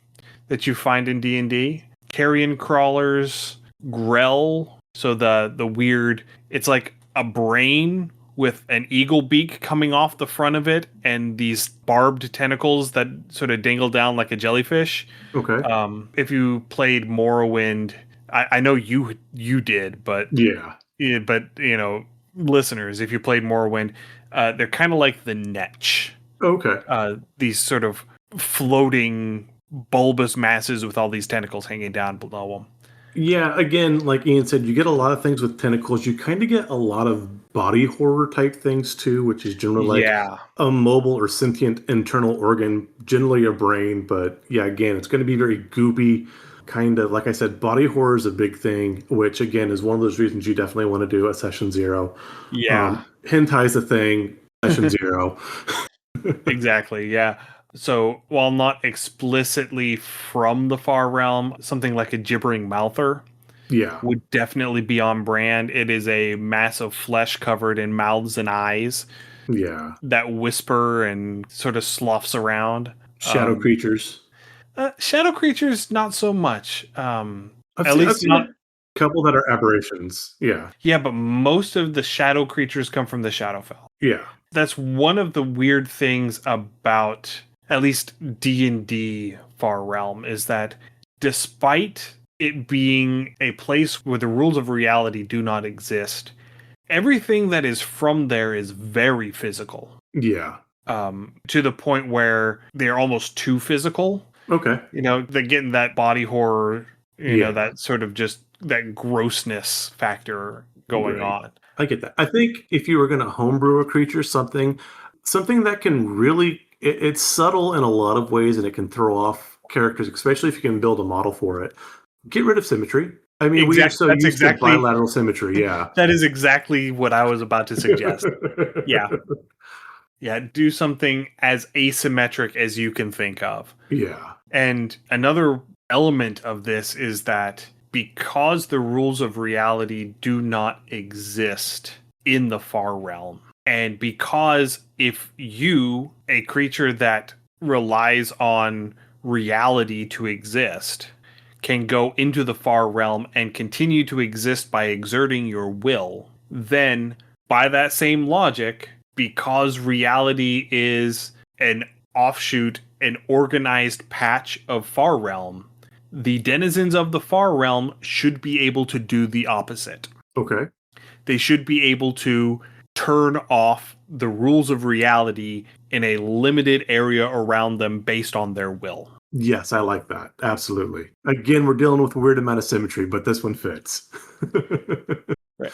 that you find in D&D. Carrion Crawlers, Grell, so the weird, it's like a brain with an eagle beak coming off the front of it and these barbed tentacles that sort of dangle down like a jellyfish. Okay. If you played Morrowind, I know you did, but Yeah. Listeners, if you played Morrowind, they're kind of like the Netch. Okay. These sort of floating bulbous masses with all these tentacles hanging down below them. Yeah, again, like Ian said, you get a lot of things with tentacles. You kind of get a lot of body horror type things too, which is generally like Yeah. a mobile or sentient internal organ, generally a brain. But yeah, again, it's going to be very goopy, kind of like I said, body horror is a big thing, which again is one of those reasons you definitely want to do at session 0. Yeah. Hentai's a thing, session 0. Exactly. Yeah. So while not explicitly from the Far Realm, something like a gibbering mouther Yeah. would definitely be on brand. It is a mass of flesh covered in mouths and eyes Yeah. that whisper and sort of sloughs around. Shadow creatures. Shadow creatures, not so much. I've seen a couple that are aberrations. Yeah. Yeah, but most of the shadow creatures come from the Shadowfell. Yeah. That's one of the weird things about at least D&D Far Realm is that despite it being a place where the rules of reality do not exist, everything that is from there is very physical. Yeah. To the point where they're almost too physical. Okay. They're getting that body horror, Yeah. that sort of just that grossness factor going on. I get that. I think if you were going to homebrew a creature, something that can really, it's subtle in a lot of ways and it can throw off characters, especially if you can build a model for it. Get rid of symmetry. I mean, we are so used to bilateral symmetry. Yeah. That is exactly what I was about to suggest. Yeah. Yeah. Do something as asymmetric as you can think of. Yeah. And another element of this is that because the rules of reality do not exist in the Far Realm, and because if you, a creature that relies on reality to exist, can go into the Far Realm and continue to exist by exerting your will, then by that same logic, because reality is an offshoot, an organized patch of Far Realm, the denizens of the Far Realm should be able to do the opposite. Okay. They should be able to turn off the rules of reality in a limited area around them based on their will. Yes, I like that. Absolutely. Again, we're dealing with a weird amount of symmetry, but this one fits. Right.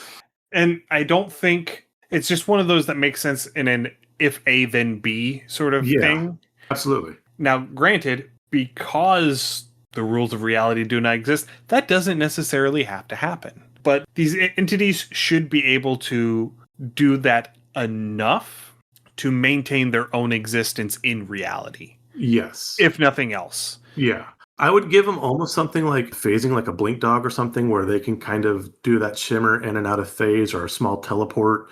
And I don't think it's just one of those that makes sense in an if A then B sort of thing. Absolutely. Now, granted, because the rules of reality do not exist, that doesn't necessarily have to happen. But these entities should be able to do that enough to maintain their own existence in reality, Yes. if nothing else. Yeah. I would give them almost something like phasing, like a blink dog or something, where they can kind of do that shimmer in and out of phase, or a small teleport,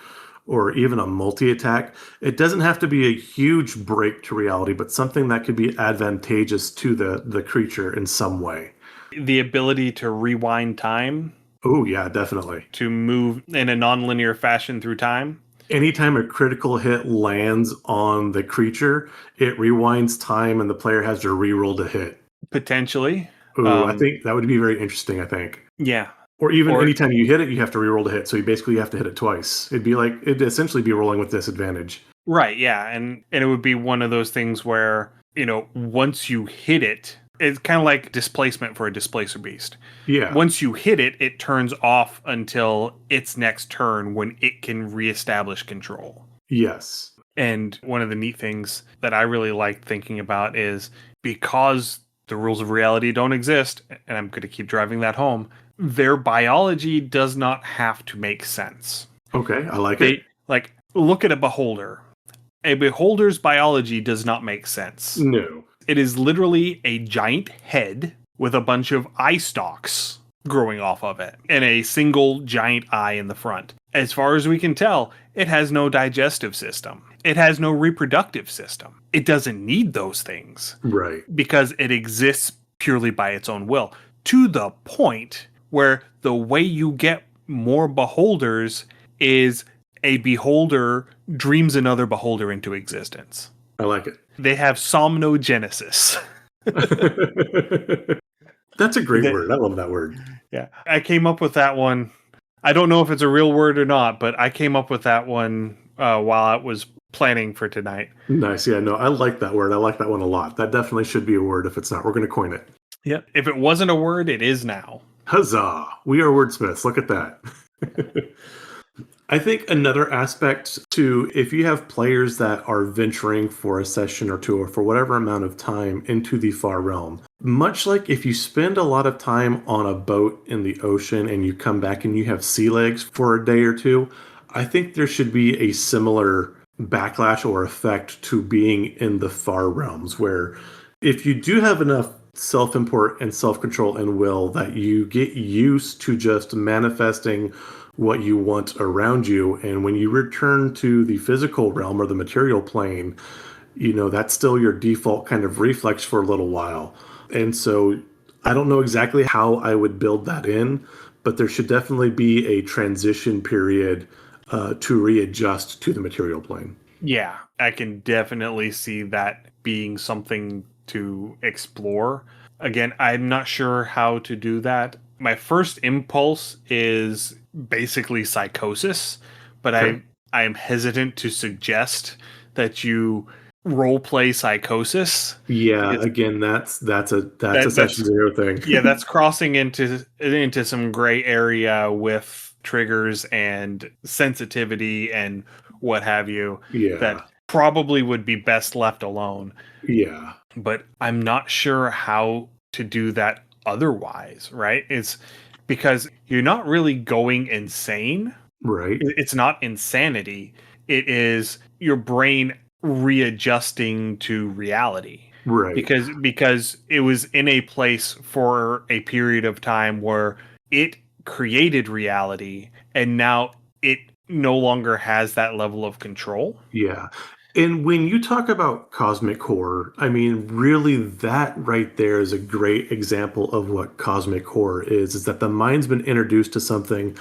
or even a multi-attack. It doesn't have to be a huge break to reality, but something that could be advantageous to the creature in some way. The ability to rewind time, Oh, yeah, definitely. to move in a nonlinear fashion through time. Anytime a critical hit lands on the creature, it rewinds time and the player has to reroll to hit. Potentially. Ooh, I think that would be very interesting, I think. Yeah. Or even anytime you hit it, you have to reroll to hit. So you basically have to hit it twice. It'd essentially be rolling with disadvantage. Right, yeah. And it would be one of those things where, once you hit it, it's kind of like displacement for a displacer beast. Yeah. Once you hit it, it turns off until its next turn when it can reestablish control. Yes. And one of the neat things that I really like thinking about is because the rules of reality don't exist, and I'm going to keep driving that home, their biology does not have to make sense. Okay, I like it. Like, look at a beholder. A beholder's biology does not make sense. No. It is literally a giant head with a bunch of eye stalks growing off of it and a single giant eye in the front. As far as we can tell, it has no digestive system. It has no reproductive system. It doesn't need those things. Right. Because it exists purely by its own will, to the point where the way you get more beholders is a beholder dreams another beholder into existence. I like it. They have somnogenesis. That's a great word. I love that word. Yeah. I came up with that one. I don't know if it's a real word or not, but I came up with that one while I was planning for tonight. Nice. Yeah, no, I like that word. I like that one a lot. That definitely should be a word. If it's not, we're going to coin it. Yep. If it wasn't a word, it is now. Huzzah. We are wordsmiths. Look at that. I think another aspect to, if you have players that are venturing for a session or two or for whatever amount of time into the far realm, much like if you spend a lot of time on a boat in the ocean and you come back and you have sea legs for a day or two, I think there should be a similar backlash or effect to being in the far realms, where if you do have enough self-import and self-control and will that you get used to just manifesting what you want around you, and when you return to the physical realm or the material plane, that's still your default kind of reflex for a little while. And so I don't know exactly how I would build that in, but there should definitely be a transition period to readjust to the material plane. Yeah, I can definitely see that being something to explore. Again, I'm not sure how to do that. My first impulse is basically psychosis, but Okay. I am hesitant to suggest that you role play psychosis. Yeah, again, that's a session zero thing. Yeah, that's crossing into some gray area with triggers and sensitivity and what have you. Yeah. That probably would be best left alone. Yeah. But I'm not sure how to do that otherwise, right? It's because you're not really going insane. Right. It's not insanity. It is your brain readjusting to reality. Right. Because it was in a place for a period of time where it created reality, and now it no longer has that level of control. Yeah. And when you talk about cosmic horror, I mean, really that right there is a great example of what cosmic horror is that the mind's been introduced to something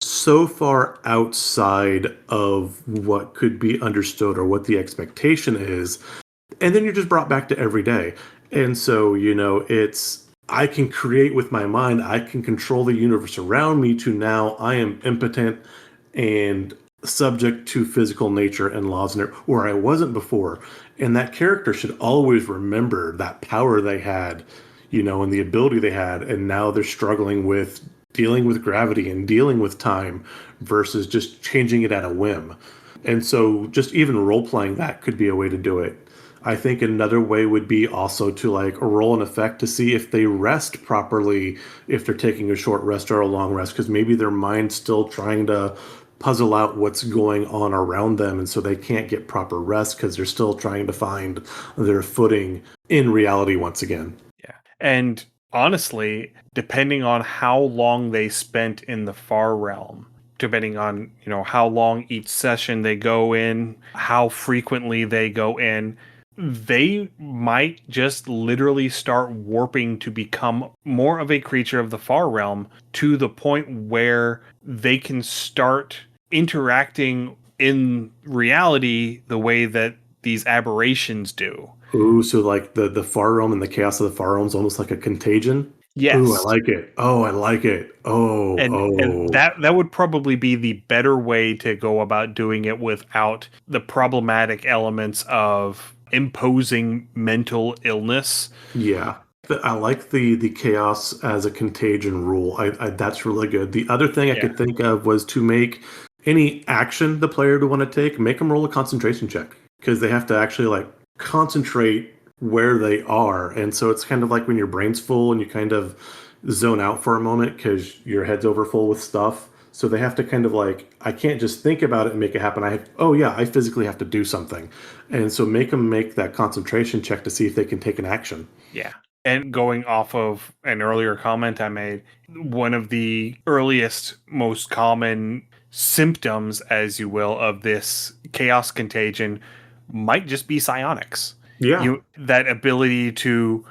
so far outside of what could be understood or what the expectation is. And then you're just brought back to every day. And so, I can create with my mind, I can control the universe around me, to now I am impotent and subject to physical nature and laws, and where I wasn't before. And that character should always remember that power they had, and the ability they had. And now they're struggling with dealing with gravity and dealing with time versus just changing it at a whim. And so just even role playing that could be a way to do it. I think another way would be also to like roll an effect to see if they rest properly, if they're taking a short rest or a long rest, because maybe their mind's still trying to puzzle out what's going on around them, and so they can't get proper rest because they're still trying to find their footing in reality once again. Yeah. And honestly, depending on how long they spent in the far realm, depending on, how long each session they go in, how frequently they go in, they might just literally start warping to become more of a creature of the far realm to the point where they can start interacting in reality the way that these aberrations do. Ooh, so like the far realm and the chaos of the far realm is almost like a contagion. Ooh, I Yes. like it. Oh, I like it. Oh, And oh. that would probably be the better way to go about doing it without the problematic elements of imposing mental illness. Yeah. I like the chaos as a contagion rule. That's really good. The other thing I Yeah. could think of was to make any action the player would want to take, make them roll a concentration check because they have to actually like concentrate where they are. And so it's kind of like when your brain's full and you kind of zone out for a moment because your head's over full with stuff. So they have to kind of like, I can't just think about it and make it happen. Oh yeah, I physically have to do something. And so make them make that concentration check to see if they can take an action. Yeah. And going off of an earlier comment I made, one of the earliest, most common symptoms, as you will, of this chaos contagion might just be psionics. Yeah. That ability to,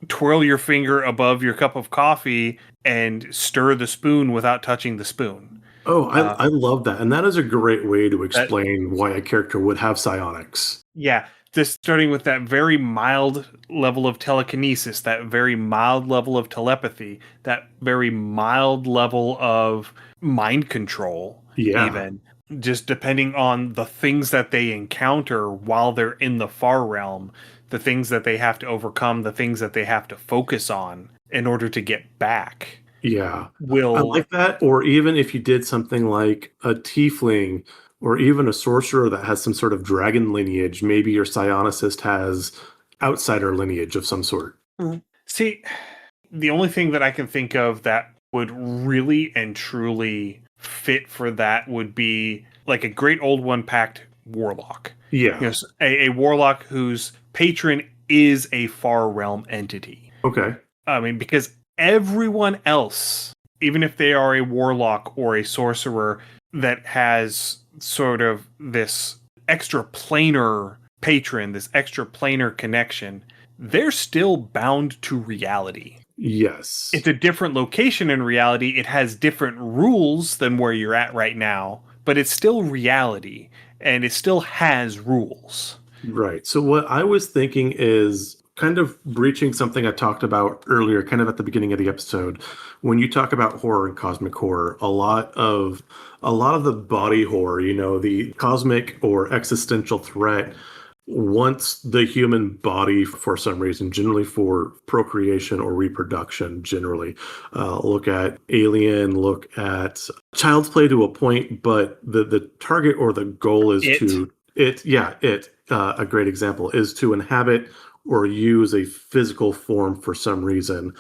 twirl your finger above your cup of coffee and stir the spoon without touching the spoon. Oh, Uh, I love that. And that is a great way to that explain why a character would have psionics. Yeah, just starting with that very mild level of telekinesis, that very mild level of telepathy, that very mild level of mind control, Yeah. even just depending on the things that they encounter while they're in the far realm, the things that they have to overcome, the things that they have to focus on in order to get back Yeah. I will like that. Or even if you did something like a tiefling or even a sorcerer that has some sort of dragon lineage, maybe your psionicist has outsider lineage of some sort. see. The only thing that I can think of that would really and truly fit for that would be like a great old one packed warlock. Yeah. A warlock whose patron is a far realm entity. Okay. I mean, because everyone else, even if they are a warlock or a sorcerer that has sort of this extra planar patron, this extra planar connection, they're still bound to reality. Yes. It's a different location in reality. It has different rules than where you're at right now, but it's still reality and it still has rules. Right. So what I was thinking is kind of breaching something I talked about earlier, kind of at the beginning of the episode. When you talk about horror and cosmic horror, a lot of the body horror, the cosmic or existential threat wants the human body for some reason, generally for procreation or reproduction, generally. Look at Alien, look at Child's Play to a point, but the target or the goal is It, a great example is to inhabit or use a physical form for some reason.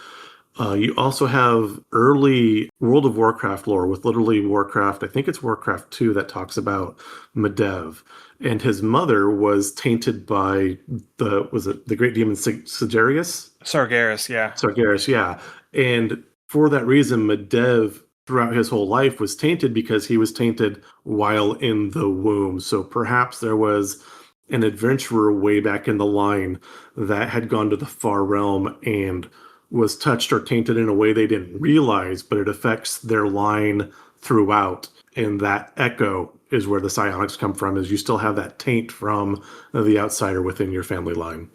You also have early World of Warcraft lore with literally Warcraft. I think it's Warcraft 2 that talks about Medivh, and his mother was tainted by the great demon Sigarius? Sargeras, yeah. Sargeras, yeah. And for that reason, Medivh throughout his whole life was tainted because he was tainted while in the womb. So perhaps there was an adventurer way back in the line that had gone to the far realm and was touched or tainted in a way they didn't realize, but it affects their line throughout. And that echo is where the psionics come from, is you still have that taint from the outsider within your family line.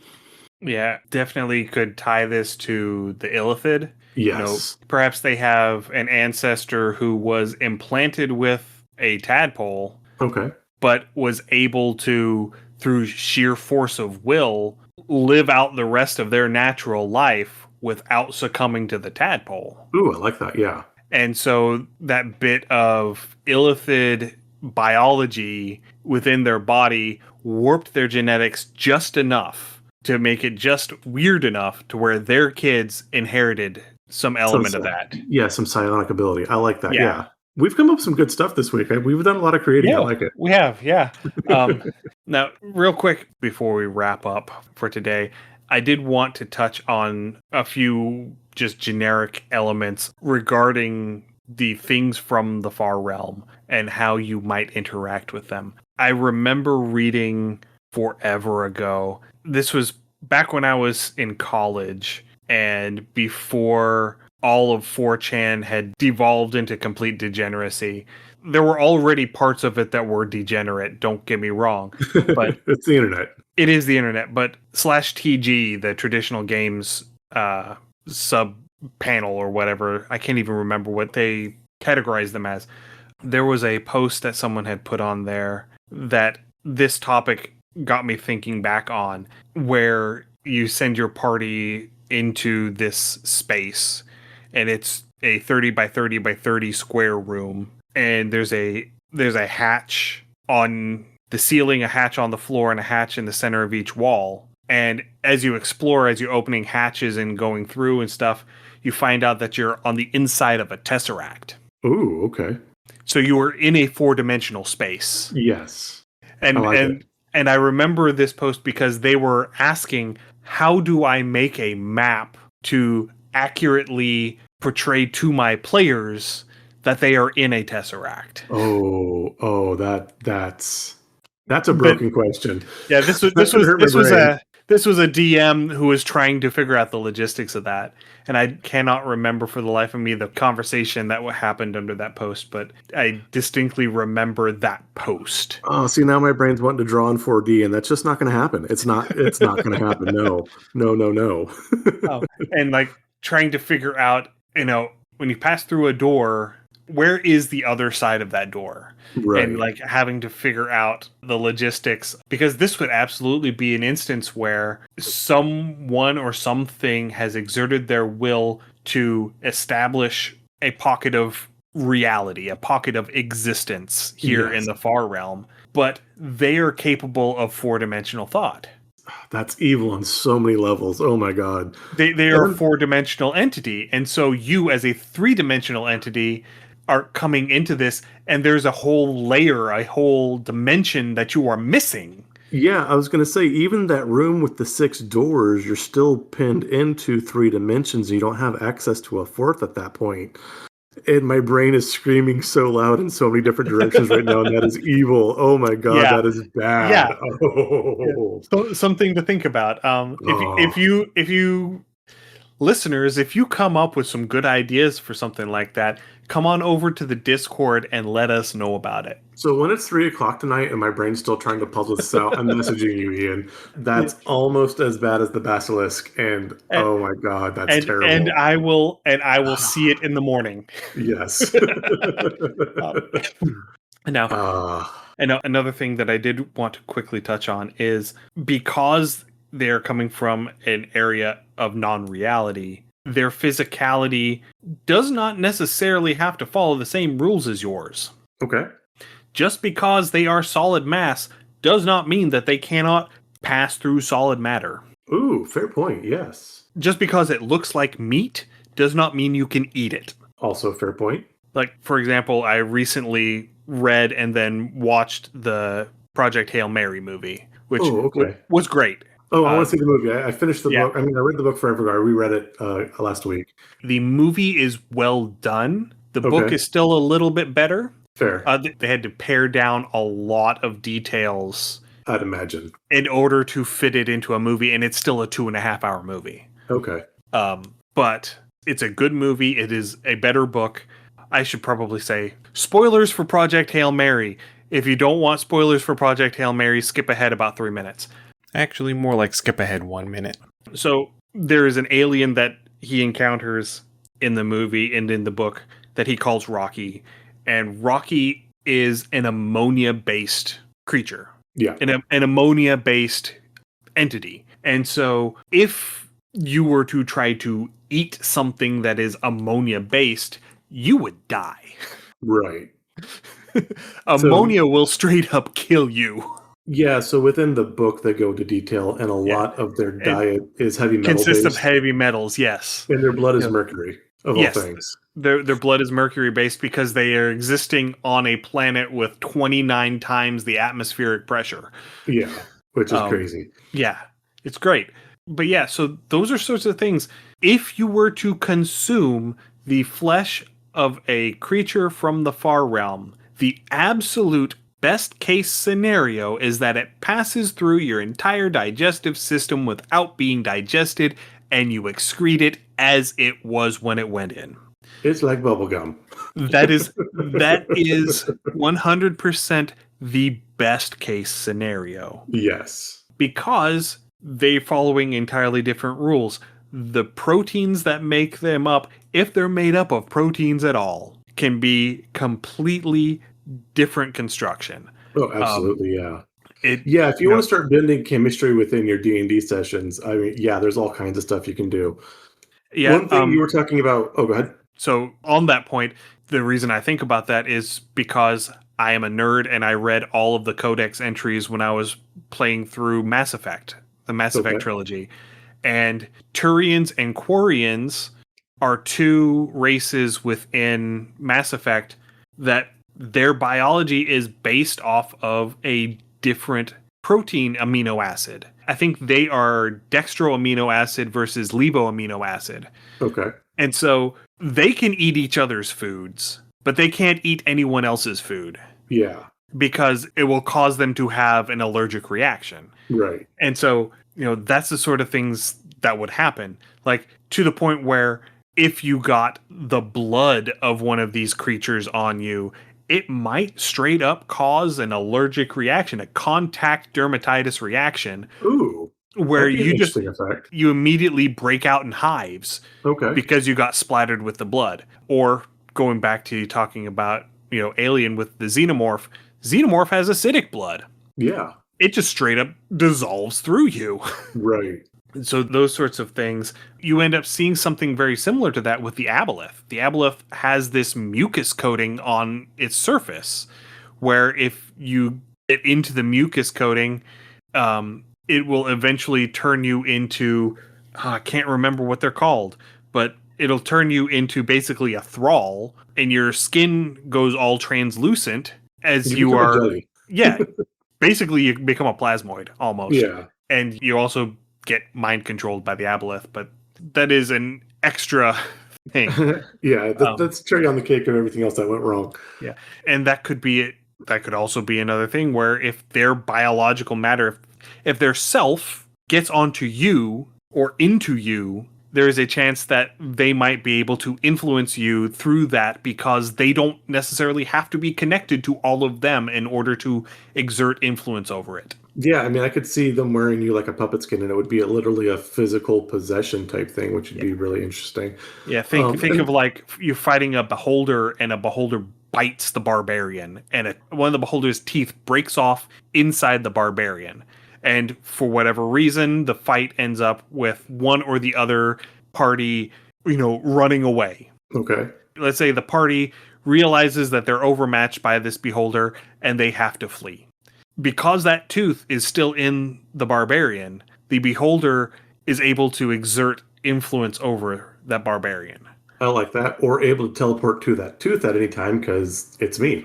Yeah, definitely could tie this to the Illithid. Yes. Perhaps they have an ancestor who was implanted with a tadpole, Okay. but was able to, through sheer force of will, live out the rest of their natural life without succumbing to the tadpole. Ooh, I like that. Yeah. And so that bit of Illithid biology within their body warped their genetics just enough to make it just weird enough to where their kids inherited some element of that. Yeah, some psionic ability. I like that. Yeah. Yeah. We've come up with some good stuff this week. We've done a lot of creating. I Yeah, like it. we have. Yeah. Um, now, real quick before we wrap up for today, I did want to touch on a few just generic elements regarding the things from the far realm and how you might interact with them. I remember reading forever ago. This was back when I was in college and before all of 4chan had devolved into complete degeneracy. There were already parts of it that were degenerate, don't get me wrong, but It's the internet. it is the internet. But /TG, the traditional games sub panel or whatever, I can't even remember what they categorized them as. There was a post that someone had put on there that this topic got me thinking back on, where you send your party into this space and it's a 30 by 30 by 30 square room, and there's a hatch on the ceiling, a hatch on the floor, and a hatch in the center of each wall. And as you explore, as you're opening hatches and going through and stuff, you find out that you're on the inside of a tesseract. Ooh, okay. So you are in a 4-dimensional space. Yes. And I remember this post because they were asking, how do I make a map to accurately portray to my players that they are in a tesseract? That's a broken question. Yeah, this was a DM who was trying to figure out the logistics of that, and I cannot remember for the life of me the conversation that happened under that post, but I distinctly remember that post. Oh, see, now my brain's wanting to draw in 4D, and that's just not going to happen. It's not going to happen. No. Oh, and like trying to figure out, when you pass through a door, where is the other side of that door? Right. And like having to figure out the logistics, because this would absolutely be an instance where someone or something has exerted their will to establish a pocket of reality, a pocket of existence here in the far realm, but they are capable of 4-dimensional thought. That's evil on so many levels. Oh my god. They are a 4-dimensional entity, and so you as a 3-dimensional entity are coming into this, and there's a whole layer, a whole dimension that you are missing. Yeah, I was going to say, even that room with the 6 doors, you're still pinned into 3 dimensions. You don't have access to a 4th at that point. And my brain is screaming so loud in so many different directions right now, and that is evil. Oh my god, that is bad. Yeah. Oh. So, something to think about. If you listeners, if you come up with some good ideas for something like that, come on over to the Discord and let us know about it. So when it's 3:00 tonight and my brain's still trying to puzzle this out, I'm messaging you, Ian. That's almost as bad as the basilisk, and oh my god, that's terrible. And I will see it in the morning. Yes. Now, another thing that I did want to quickly touch on is, because they're coming from an area of non-reality, their physicality does not necessarily have to follow the same rules as yours. Okay. Just because they are solid mass does not mean that they cannot pass through solid matter. Ooh, fair point, yes. Just because it looks like meat does not mean you can eat it. Also fair point. Like, for example, I recently read and then watched the Project Hail Mary movie, which was great. Oh, I want to see the movie. I finished the book. I mean, I read the book forever ago. I reread it last week. The movie is well done. The book is still a little bit better. Fair. They had to pare down a lot of details, I'd imagine, in order to fit it into a movie, and it's still a 2.5-hour movie. Okay. But it's a good movie. It is a better book. I should probably say, spoilers for Project Hail Mary. If you don't want spoilers for Project Hail Mary, skip ahead about 3 minutes. Actually, more like skip ahead 1 minute. So there is an alien that he encounters in the movie and in the book that he calls Rocky. And Rocky is an ammonia-based creature. Yeah. An ammonia-based entity. And so if you were to try to eat something that is ammonia-based, you would die. Right. So Ammonia will straight up kill you. yeah, so within the book they go into detail, and a Yeah. lot of their It diet is heavy metal consists of based, heavy metals, yes. and their blood is You know, mercury, of all yes, things. their blood is mercury based because they are existing on a planet with 29 times the atmospheric pressure. Yeah, which is Um, crazy. yeah, it's great. But yeah, so those are sorts of things. If you were to consume the flesh of a creature from the far realm, the absolute best case scenario is that it passes through your entire digestive system without being digested and you excrete it as it was when it went in. It's like bubblegum. That is 100% the best case scenario Yes. because they following entirely different rules. The proteins that make them up, if they're made up of proteins at all, can be completely different construction. Oh, Um, absolutely, yeah. it Yeah, if you you want know to start bending chemistry within your D&D sessions, I mean, yeah, there's all kinds of stuff you can do. yeah. One thing you were talking about, oh, go ahead. So on that point, the reason I think about that is because I am a nerd and I read all of the codex entries when I was playing through Mass Effect, the Mass Effect Okay. trilogy. And Turians and Quarians are two races within Mass Effect that their biology is based off of a different protein amino acid. I think they are dextro amino acid versus levo amino acid. Okay. And so they can eat each other's foods, but they can't eat anyone else's food Yeah. because it will cause them to have an allergic reaction. Right. And so, that's the sort of things that would happen. Like to the point where if you got the blood of one of these creatures on you, it might straight up cause an allergic reaction, a contact dermatitis reaction, Ooh, where that'd be an interesting effect. you immediately break out in hives Okay. because you got splattered with the blood. Or going back to talking about, Alien with the xenomorph, xenomorph has acidic blood. Yeah. It just straight up dissolves through you. Right. So those sorts of things, you end up seeing something very similar to that with the aboleth. The aboleth has this mucus coating on its surface, where if you get into the mucus coating, it will eventually turn you into, I can't remember what they're called, but it'll turn you into basically a thrall, and your skin goes all translucent as You you become a are, jelly. yeah, basically you become a plasmoid almost. Yeah. And you also get mind controlled by the aboleth, but that is an extra thing. Yeah, Um, that's cherry on the cake of everything else that went wrong. yeah, and that could be it. That could also be another thing where if their biological matter, if their self gets onto you or into you, there is a chance that they might be able to influence you through that because they don't necessarily have to be connected to all of them in order to exert influence over it. Yeah, I mean, I could see them wearing you like a puppet skin, and it would be literally a physical possession type thing, which would Yeah. be really interesting. Yeah, think of And like you're fighting a beholder and a beholder bites the barbarian and one of the beholder's teeth breaks off inside the barbarian. And for whatever reason, the fight ends up with one or the other party, running away. okay, Let's say the party realizes that they're overmatched by this beholder and they have to flee. Because that tooth is still in the barbarian, the beholder is able to exert influence over that barbarian. I like that. Or able to teleport to that tooth at any time because it's me.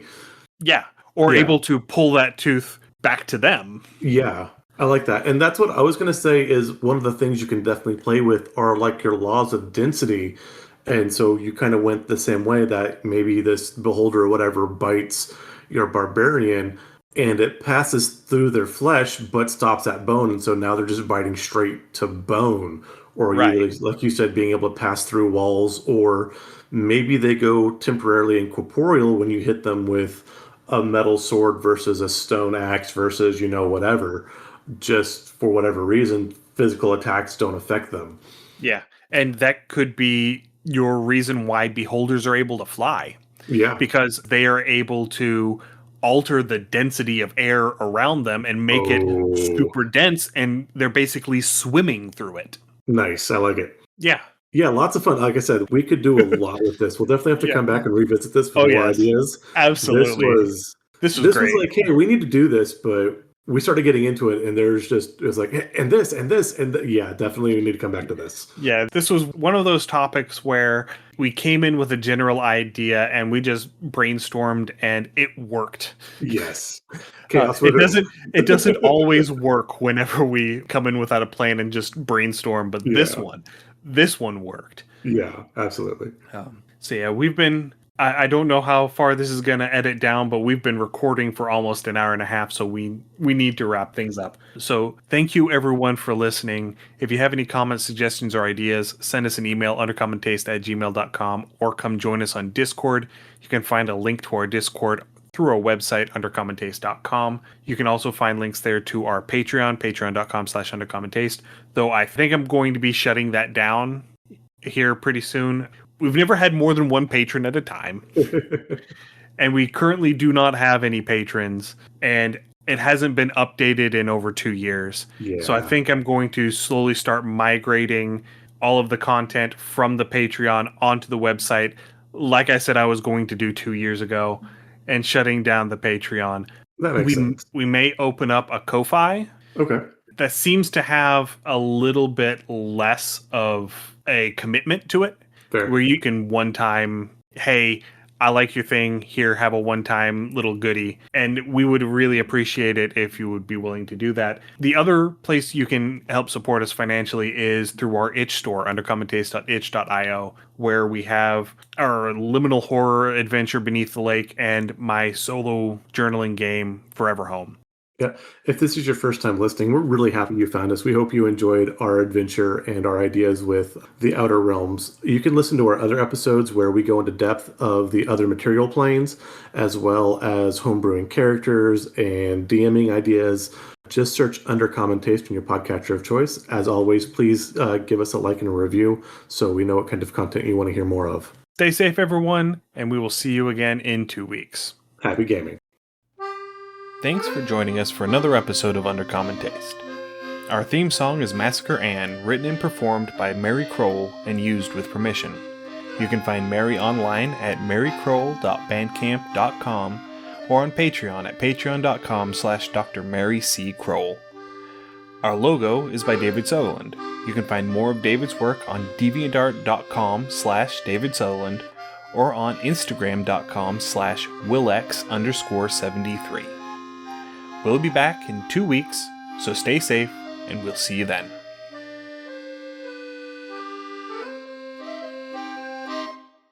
Yeah. Or Yeah, able to pull that tooth back to them. yeah, I like that. And that's what I was going to say is one of the things you can definitely play with are like your laws of density. And so you kind of went the same way that maybe this beholder or whatever bites your barbarian and it passes through their flesh but stops at bone. And so now they're just biting straight to bone. Or you, Right. like you said, being able to pass through walls, or maybe they go temporarily incorporeal when you hit them with a metal sword versus a stone axe versus, whatever. Just for whatever reason, physical attacks don't affect them. Yeah. And that could be your reason why beholders are able to fly Yeah. because they are able to alter the density of air around them and make it Oh, super dense and they're basically swimming through it. nice. I like it. Yeah. Yeah, lots of fun. Like I said, we could do a lot with this. We'll definitely have to Yeah. come back and revisit this with Oh, more yes. ideas. This Absolutely. was This was this was great. like, hey, we need to do this, but we started getting into it, and it was like, "Hey, and this, and this, and yeah, definitely we need to come back to this. Yeah, this was one of those topics where we came in with a general idea and we just brainstormed and it worked. Yes, chaos It would. doesn't always work whenever we come in without a plan and just brainstorm, but Yeah, this one worked. yeah, absolutely. So yeah, we've been. I don't know how far this is going to edit down, but we've been recording for almost an hour and a half, so we need to wrap things up. So thank you everyone for listening. If you have any comments, suggestions, or ideas, send us an email undercommontaste@gmail.com or come join us on Discord. You can find a link to our Discord through our website undercommontaste.com. You can also find links there to our Patreon, patreon.com/undercommontaste. Though I think I'm going to be shutting that down here pretty soon. We've never had more than one patron at a time, and we currently do not have any patrons, and it hasn't been updated in over 2 years. So I Yeah, think I'm going to slowly start migrating all of the content from the Patreon onto the website, like I said I was going to do 2 years ago, and shutting down the Patreon. that makes sense. We may open up a Ko-Fi Okay, that seems to have a little bit less of a commitment to it, fair. where you can one time, hey, I like your thing, here, have a one time little goodie. And we would really appreciate it if you would be willing to do that. The other place you can help support us financially is through our itch store, undercommontaste.itch.io, where we have our liminal horror adventure Beneath the Lake and my solo journaling game Forever Home. Yeah, if this is your first time listening, we're really happy you found us. We hope you enjoyed our adventure and our ideas with the Outer Realms. You can listen to our other episodes where we go into depth of the other material planes, as well as homebrewing characters and DMing ideas. Just search Under Common Taste in your podcatcher of choice. As always, please give us a like and a review so we know what kind of content you want to hear more of. Stay safe, everyone, and we will see you again in 2 weeks. Happy gaming. Thanks for joining us for another episode of Under Common Taste. Our theme song is Massacre Anne, written and performed by Mary Kroll and used with permission. You can find Mary online at marykroll.bandcamp.com or on Patreon at patreon.com/Dr. Mary C. Kroll. Our logo is by David Sutherland. You can find more of David's work on deviantart.com/David Sutherland or on instagram.com/Willex_73. We'll be back in 2 weeks, so stay safe, and we'll see you then.